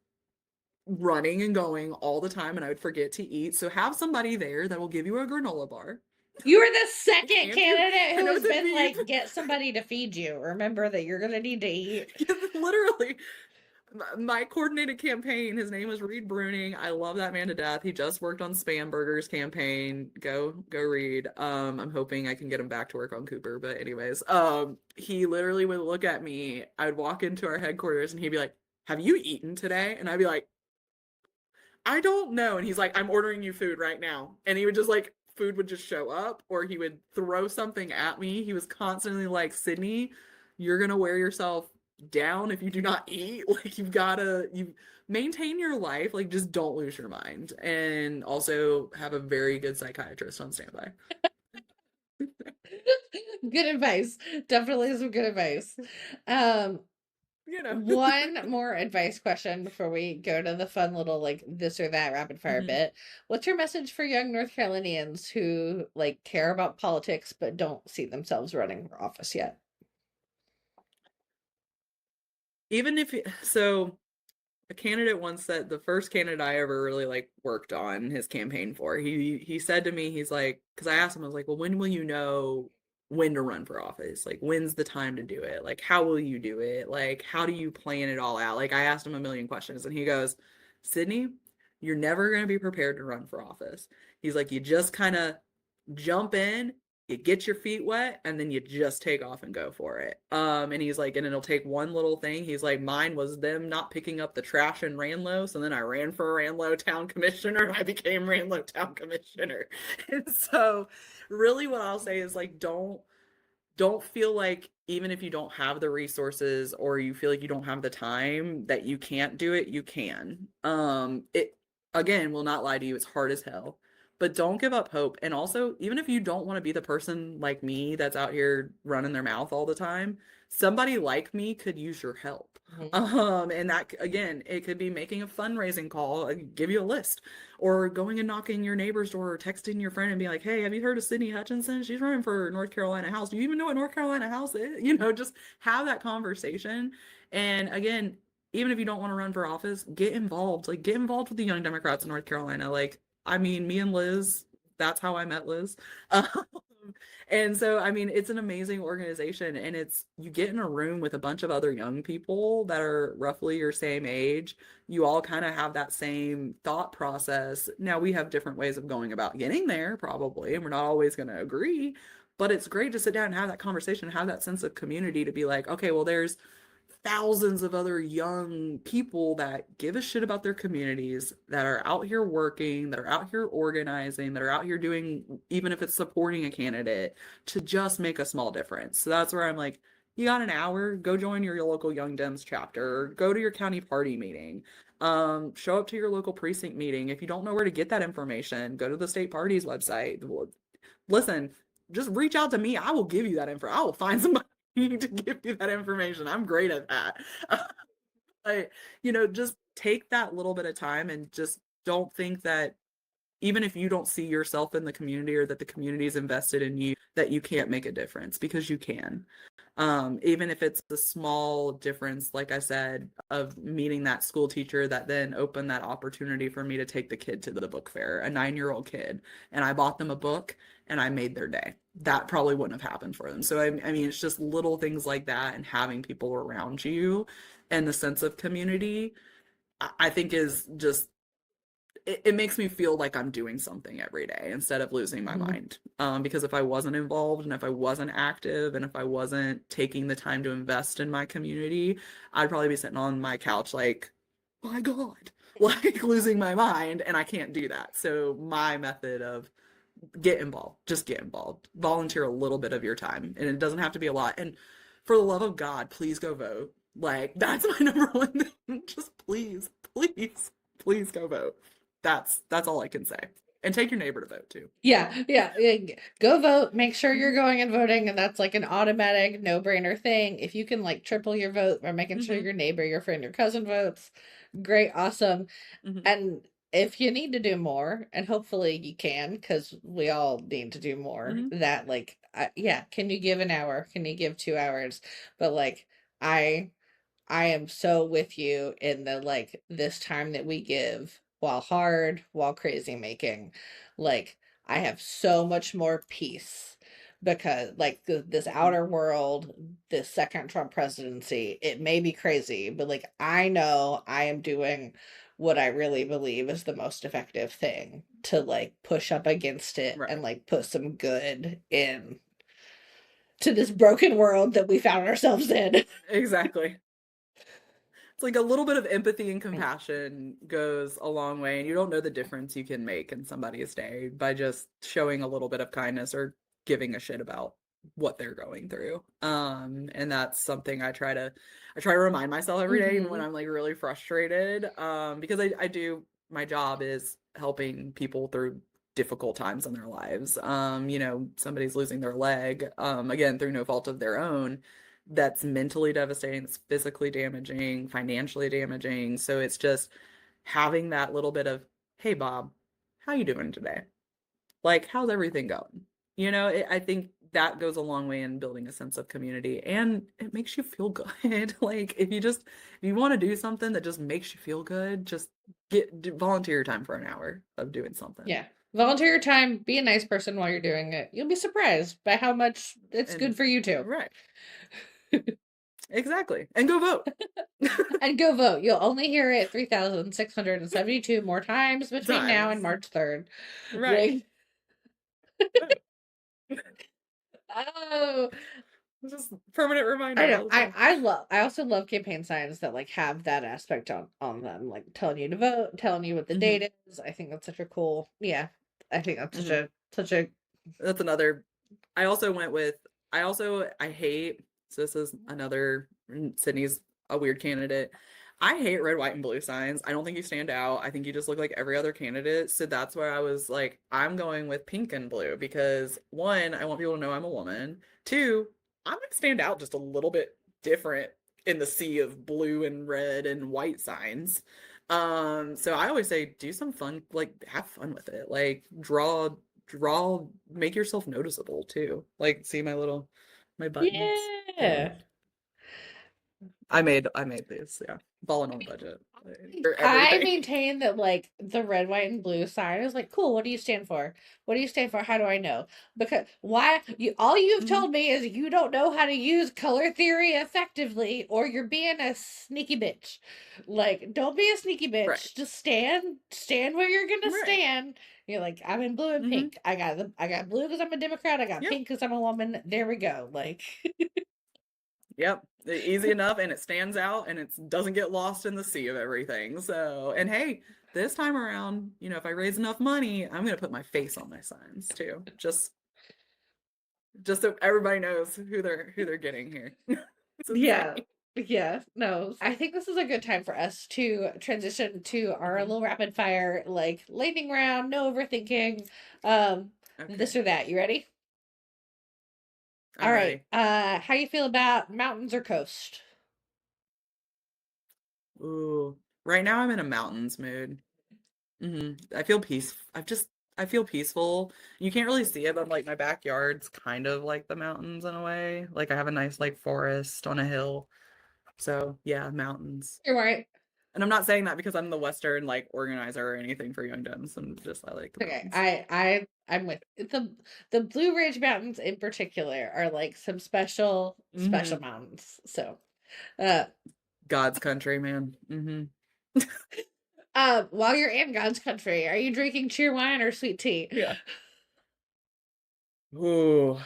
running and going all the time and I would forget to eat. So have somebody there that will give you a granola bar. You are the second Hand you, candidate I who know has it's a been beep. like, get somebody to feed you. Remember that you're gonna need to eat. Literally. my coordinated campaign, his name is Reed Bruning. I love that man to death. He just worked on Spam Burger's campaign. Go Reed. I'm hoping I can get him back to work on Cooper, but anyways, he literally would look at me. I'd walk into our headquarters and he'd be like, "Have you eaten today?" And I'd be like, "I don't know." And he's like, "I'm ordering you food right now." And he would just like, food would just show up, or he would throw something at me. He was constantly like, "Sydnie, you're gonna wear yourself down if you do not eat. Like you maintain your life. Like just don't lose your mind." And also have a very good psychiatrist on standby. Good advice. Definitely some good advice. Um, You know. One more advice question before we go to the fun little like this or that rapid fire Mhm. bit. What's your message for young North Carolinians who like care about politics but don't see themselves running for office yet? Even if so a candidate once said, the first candidate I ever really like worked on his campaign for, he said to me, he's like, because I asked him, I was like, well, when will you know when to run for office? Like, when's the time to do it? Like, how will you do it? Like, how do you plan it all out? Like, I asked him a million questions, and he goes, Sydnie, you're never going to be prepared to run for office. He's like, you just kind of jump in, you get your feet wet, and then you just take off and go for it. And he's like, and it'll take one little thing. He's like, mine was them not picking up the trash in Ranlo, so then I ran for Ranlo town commissioner, and I became Ranlo town commissioner. And so really what I'll say is like, don't feel like, even if you don't have the resources or you feel like you don't have the time, that you can't do it. You can. It again will not lie to you, it's hard as hell, but don't give up hope. And also, even if you don't want to be the person like me that's out here running their mouth all the time, somebody like me could use your help. Mhm. And that, again, it could be making a fundraising call, give you a list, or going and knocking your neighbor's door, or texting your friend and be like, "Hey, have you heard of Sydnie Hutchinson? She's running for North Carolina House. Do you even know what North Carolina House is?" Just have that conversation. And again, even if you don't want to run for office, get involved. Like, get involved with the Young Democrats in North Carolina. Like, I mean, me and Liz, that's how I met Liz. And so, I mean, it's an amazing organization, and it's, you get in a room with a bunch of other young people that are roughly your same age. You all kind of have that same thought process. Now, we have different ways of going about getting there, probably, and we're not always going to agree, but it's great to sit down and have that conversation, have that sense of community, to be like, okay, well, there's thousands of other young people that give a shit about their communities, that are out here working, that are out here organizing, that are out here doing, even if it's supporting a candidate, to just make a small difference. So that's where I'm like, you got an hour, go join your local Young Dems chapter, go to your county party meeting, show up to your local precinct meeting. If you don't know where to get that information, go to the state party's website. Listen, just reach out to me. I will give you that info. I will find somebody to give you that information. I'm great at that. I, just take that little bit of time, and just don't think that, even if you don't see yourself in the community, or that the community is invested in you, that you can't make a difference, because you can. Even if it's a small difference, like I said, of meeting that school teacher that then opened that opportunity for me to take the kid to the book fair, a 9-year-old kid, and I bought them a book and I made their day. That probably wouldn't have happened for them. So, I mean, it's just little things like that, and having people around you, and the sense of community, I think is just, it makes me feel like I'm doing something every day instead of losing my Mhm. mind. Because if I wasn't involved, and if I wasn't active, and if I wasn't taking the time to invest in my community, I'd probably be sitting on my couch like, my God, like losing my mind. And I can't do that. So my method of, get involved, just get involved, volunteer a little bit of your time. And it doesn't have to be a lot. And for the love of God, please go vote. Like, that's my number one thing. Just please, please, please go vote. That's all I can say. And take your neighbor to vote too. Yeah, yeah, yeah. Go vote. Make sure you're going and voting, and that's like an automatic no-brainer thing. If you can like triple your vote by making sure Mm-hmm. your neighbor, your friend, your cousin votes, great, awesome. Mm-hmm. And if you need to do more, and hopefully you can, because we all need to do more, Mm-hmm. that like, yeah, can you give an hour? Can you give 2 hours? But like, I I am so with you in the like this time that we give while hard, while crazy making. Like I have so much more peace because like this Mhm. outer world, this second Trump presidency, it may be crazy, but like I know I am doing what I really believe is the most effective thing to like push up against it and Right. like put some good in to this broken world that we found ourselves in. Exactly. It's like a little bit of empathy and compassion goes a long way, and you don't know the difference you can make in somebody's day by just showing a little bit of kindness or giving a shit about what they're going through. And that's something I try to remind myself every day, even when Hmm. I'm like really frustrated. Because I do my job is helping people through difficult times in their lives. Somebody's losing their leg, again, through no fault of their own, that's mentally devastating, it's physically damaging, financially damaging. So it's just having that little bit of, hey Bob, how you doing today? Like, how's everything going? I think that goes a long way in building a sense of community, and it makes you feel good. Like if you want to do something that just makes you feel good, just volunteer your time for an hour of doing something. Yeah. Volunteer your time, be a nice person while you're doing it. You'll be surprised by how much it's And good for you too. right, exactly. And go vote. And go vote. You'll only hear it 3,672 more times between now and Times. March 3rd. Right. Like, Vote. oh, It's just permanent I reminder know. all the I time. I love. I also love campaign signs that like have that aspect on them, like telling you to vote, telling you what the Hmm. date is. I think that's such a cool. Yeah, I think that's Hmm. such a. That's another. I also went with. I hate. So this is another. Sydney's a weird candidate. I hate red, white, and blue signs. I don't think you stand out. I think you just look like every other candidate. So that's where I was like, I'm going with pink and blue because one, I want people to know I'm a woman. Two, I'm gonna stand out just a little bit different in the sea of blue and red and white signs. So I always say do some fun, like have fun with it. Like draw, make yourself noticeable too. Like see my buttons. Yeah. I made these, yeah. Balling on the budget for I everything. maintain that like the red, white, and blue sign is like cool. What do you stand for? What do you stand for? How do I know? Because why you all you've Mhm. told me is you don't know how to use color theory effectively, or you're being a sneaky bitch. Like, don't be a sneaky Right. bitch. Just stand where you're gonna Right. stand. You're like, I'm in blue and Hmm. pink. I got blue because I'm a Democrat. I got Yep. pink because I'm a woman. There we go. Like, Yep. Easy enough, and it stands out, and it doesn't get lost in the sea of everything. So, and hey, this time around, if I raise enough money, I'm gonna put my face on my signs too. Just so everybody knows who they're getting here. It's yeah. insane. Yeah, no. I think this is a good time for us to transition to our Hmm. little rapid fire, like lightning round, no overthinking. This Okay, or that. You ready? All I'm right. ready. How you feel about mountains or coast? Ooh, right now I'm in a mountains mood. I feel peace. I feel peaceful. You can't really see it, but like my backyard's kind of like the mountains in a way. Like I have a nice like forest on a hill. So yeah, mountains. You're right. And I'm not saying that because I'm the Western like organizer or anything for Young Duns. I like the Okay. mountains. I'm with the Blue Ridge Mountains in particular are like some special Hmm. mountains. So, uh, God's country, man. while you're in God's country, are you drinking cheer wine or sweet tea? Yeah. Ooh,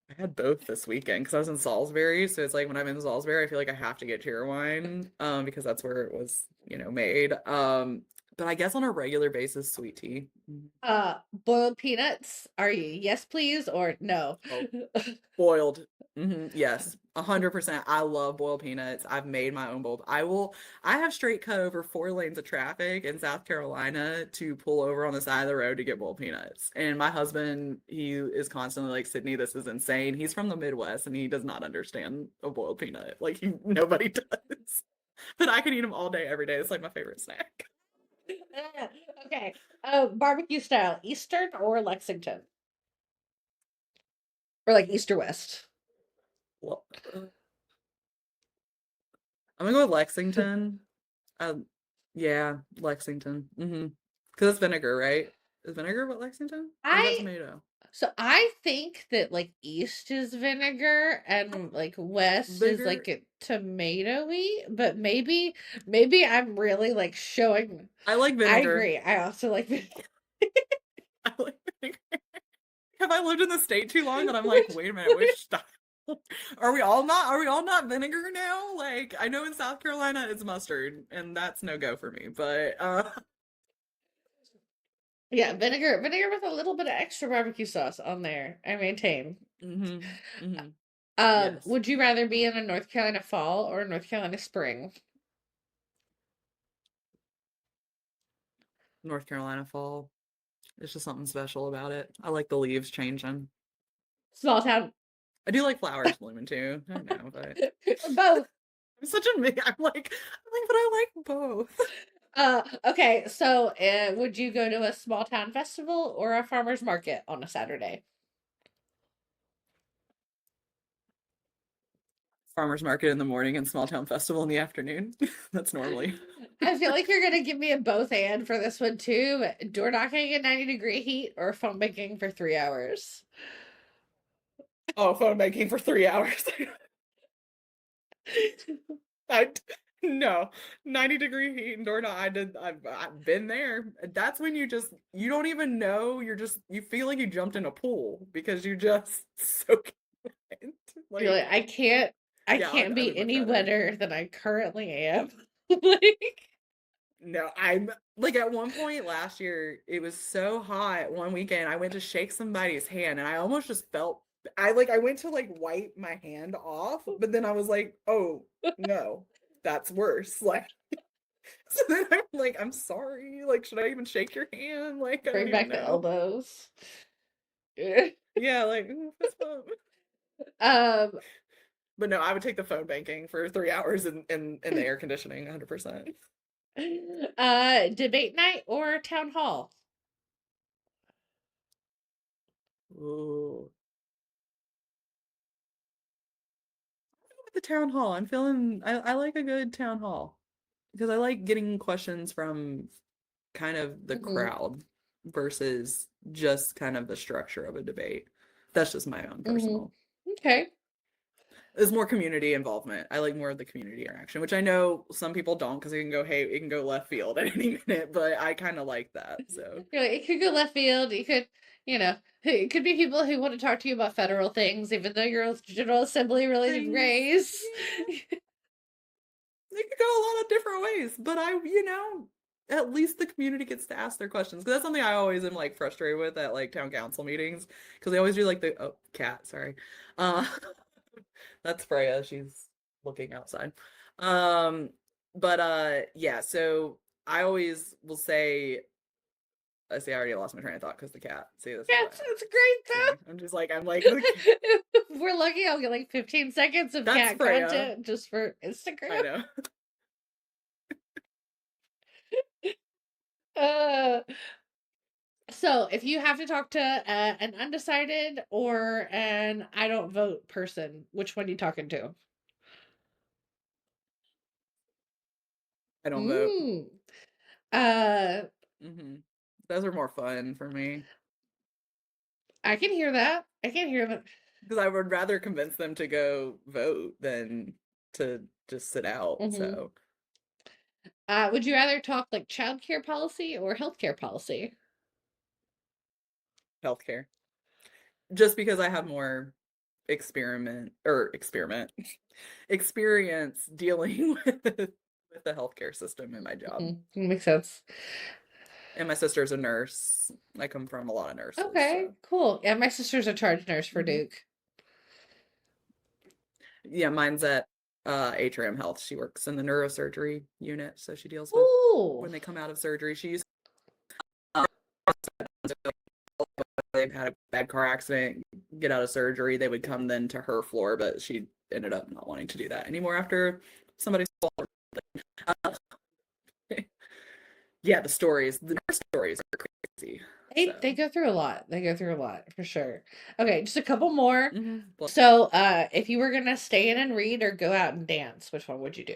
I had both this weekend because I was in Salisbury. So it's like when I'm in Salisbury, I feel like I have to get cheer wine, because that's where it was, made. But I guess on a regular basis, sweet tea. Mhm. Boiled peanuts. Are you yes, please, or no? Oh, boiled. Yes, 100%. I love boiled peanuts. I've made my own boiled. I have straight cut over 4 lanes of traffic in South Carolina to pull over on the side of the road to get boiled peanuts. And my husband, he is constantly like, Sydney, this is insane. He's from the Midwest and he does not understand a boiled peanut. Like, nobody does. But I can eat them all day, every day. It's like my favorite snack. Okay. Barbecue style, Eastern or Lexington, or like East or West? Well, I'm gonna go with Lexington. Um, yeah, Lexington. Because it's vinegar, right? Is vinegar what Lexington? Or is that I tomato? So I think that like east is vinegar and like west is like Vinegar. a tomatoey, but maybe I'm really like showing. I like I vinegar. agree. I also like vinegar. I like vinegar. Have I lived in the state too long that I'm like, wait a minute, which style? Are we all not vinegar now? Like, I know in South Carolina it's mustard, and that's no go for me. But Yeah, vinegar with a little bit of extra barbecue sauce on there. I maintain. mm-hmm, mm-hmm. Yes. Would you rather be in a North Carolina fall or a North Carolina spring? North Carolina fall. There's just something special about it. I like the leaves changing. Small town. I do like flowers blooming too. I know, but Both. I'm such a me. But I like both. Okay, so would you go to a small town festival or a farmer's market on a Saturday? Farmers market in the morning and small town festival in the afternoon. That's normally. I feel like you're gonna give me a both and for this one too. Door knocking at 90-degree heat or phone banking for 3 hours. Oh, phone banking for 3 hours. I no 90-degree heat and door knock. I've been there. That's when you don't even know. You feel like you jumped in a pool because you just soak it. You're like, Like I yeah, can't I be would much any rather. wetter than I currently am. Like, No, I'm like at one point last year, it was so hot one weekend. I went to shake somebody's hand and I almost just felt I went to like wipe my hand off, but then I was like, oh no, that's worse. Like so then I'm like, I'm sorry. Like, should I even shake your hand? Like, I don't bring even back the know. elbows. Yeah, like fist bump. Um, But no, I would take the phone banking for 3 hours in the air conditioning, 100%. debate night or town hall? Ooh. With the town hall. I like a good town hall because I like getting questions from kind of the Mm-hmm. crowd versus just kind of the structure of a debate. That's just my own Mm-hmm. personal. Okay. There's more community involvement. I like more of the community interaction, which I know some people don't because it can go left field at any minute, but I kind of like that. So, You're like, it could go left field. You could, it could be people who want to talk to you about federal things, even though your General Assembly really didn't things, raise. yeah, it could go a lot of different ways, but at least the community gets to ask their questions because that's something I always am like frustrated with at like town council meetings because they always do like the cat, sorry. Uh that's Freya, she's looking outside. Um but yeah, so I always will say I see I already lost my train of thought because the cat. See, this is Yeah, why it's great see, though. I'm like okay, If we're lucky, I'll get like 15 seconds of that's cat Freya. content just for I Instagram. know. Uh, so if you have to talk to an undecided or an I don't vote person, which one are you talking to? I don't vote. Mm. Uh, Hmm. Those are more fun for me. I can hear that. I can hear that. Because I would rather convince them to go vote than to just sit out. Hmm. So Would you rather talk like childcare policy or healthcare policy? healthcare, just because I have more experiment experience dealing with the healthcare system in my job. Makes sense. And my sister's a nurse. I come from a lot of nurses, Okay, so cool. Yeah, my sister's a charge nurse for mhm. Duke. Yeah, mine's at Atrium Health. She works in the neurosurgery unit, so she deals with Ooh. when they come out of surgery. She used they've had a bad car accident, get out of surgery, they would come then to her floor, but she ended up not wanting to do that anymore after somebody's fault. Yeah, the nurse stories are crazy. They So, go through a lot. They go through a lot for sure. Okay, just a couple more. well, So, if you were gonna stay in and read or go out and dance, which one would you do?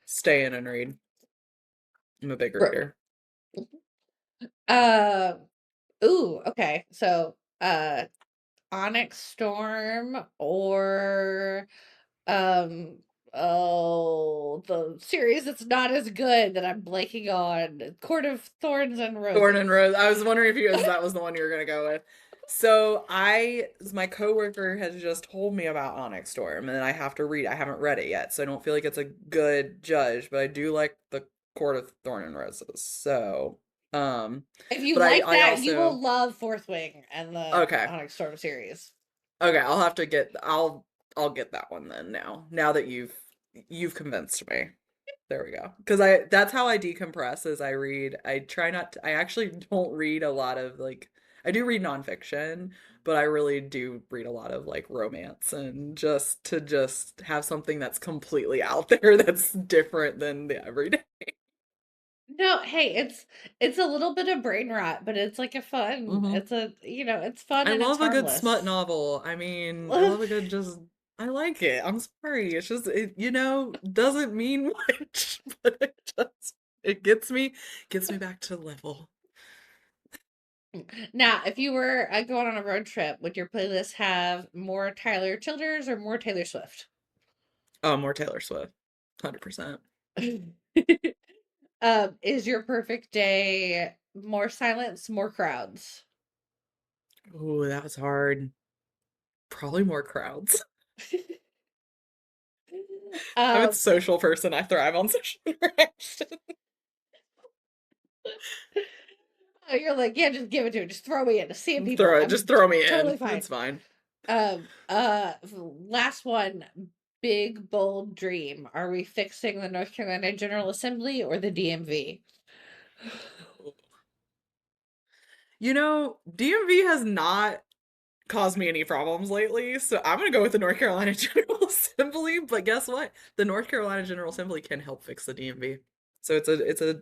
stay in and read. I'm a big Ro- reader. Uh, ooh, okay. So uh Onyx Storm or um the series that's not as good that I'm blanking on, Court of Thorns and Thorn and Roses. Rose. I was wondering if that was the one you were gonna go with. So my coworker has just told me about Onyx Storm, and I have to read. I haven't read it yet, so I don't feel like it's a good judge, but I do like the Court of Thorn and Roses. So, If you but like I that, you will also love Fourth Wing and the okay, Onyx Storm series. okay. I'll have to get. I'll get that one then. Now that you've convinced me. There we go. Because that's how I decompress is I read. I try not to, I actually don't read a lot of like I do read nonfiction, but I really do read a lot of like romance and just have something that's completely out there that's different than the everyday. No, hey, it's a little bit of brain rot, but it's like a fun. Hmm. It's a it's fun I and it's love a good smut harmless. novel. I mean, I love a good just I like it. I'm sorry. It's just doesn't mean much, but it gets me back to level. Now, if you were going on a road trip, would your playlist have more Tyler Childers or more Taylor Swift? Oh, more Taylor Swift. 100%. Is your perfect day more silence, more crowds? Ooh, that was hard. Probably more crowds. I'm a um, social person. I thrive on social interaction. you're like, yeah, just give it to me. Just throw me in. Seeing people. Just I'm throw me totally in. fine. It's fine. Last one. Big bold dream. Are we fixing the North Carolina General Assembly or the DMV? DMV has not caused me any problems lately, so I'm gonna go with the North Carolina General Assembly. But guess what? The North Carolina General Assembly can help fix the DMV. So it's a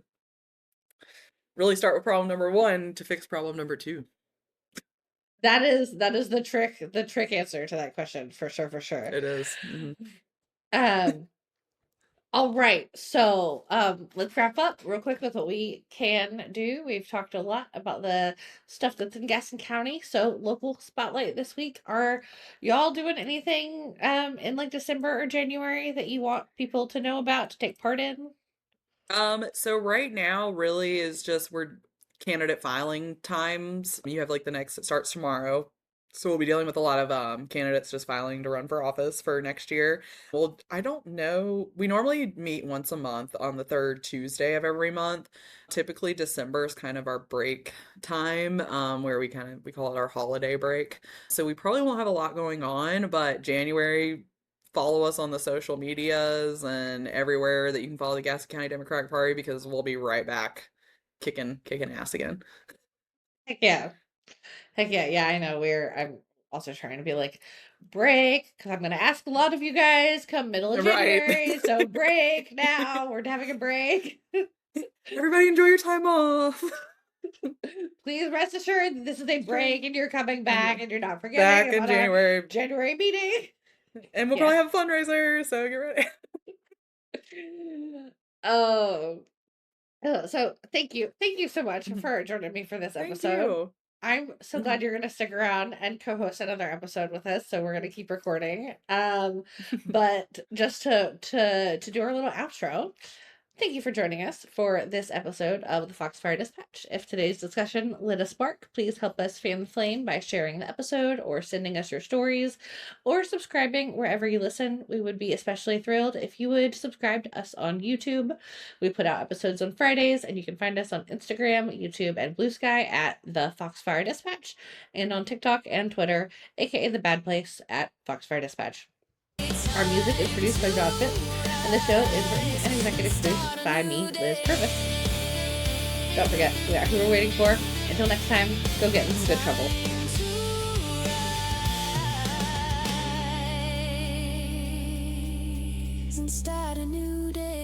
really start with problem number one to fix problem number two. That is the trick answer to that question for sure, for sure. It is. Mm-hmm. Um, all right, so let's wrap up real quick with what we can do. We've talked a lot about the stuff that's in Gaston County. So local spotlight this week. Are y'all doing anything in like December or January that you want people to know about to take part in? So right now really is just we're candidate filing times. You have like the next it starts tomorrow. So we'll be dealing with a lot of candidates just filing to run for office for next year. Well, I don't know. We normally meet once a month on the third Tuesday of every month. Typically December is kind of our break time, where we call it our holiday break. So we probably won't have a lot going on, but January follow us on the social medias and everywhere that you can follow the Gaston County Democratic Party because we'll be right back kicking ass again. Heck yeah. Heck yeah. Yeah, I know. I'm also trying to be like, break, because I'm going to ask a lot of you guys come middle of Right. January. So break now. We're having a break. Everybody enjoy your time off. Please rest assured that this is a break and you're coming back and you're not forgetting Back in about our January. January meeting. And we'll Yeah. probably have a fundraiser, so get ready. Oh, so thank you. Thank you so much for joining me for this Thank episode. you. I'm so glad you're gonna stick around and co-host another episode with us. So we're gonna keep recording. But just to do our little outro. Thank you for joining us for this episode of the Foxfire Dispatch. If today's discussion lit a spark, please help us fan the flame by sharing the episode or sending us your stories or subscribing wherever you listen. We would be especially thrilled if you would subscribe to us on YouTube. We put out episodes on Fridays, and you can find us on Instagram, YouTube, and Blue Sky at the Foxfire Dispatch, and on TikTok and Twitter, aka The Bad Place, at Foxfire Dispatch. Our music is produced by John Fitz, and the show is written and executive produced by me, Liz Purvis. Don't forget, we are who we're waiting for. Until next time, go get in some good trouble. And start a new day.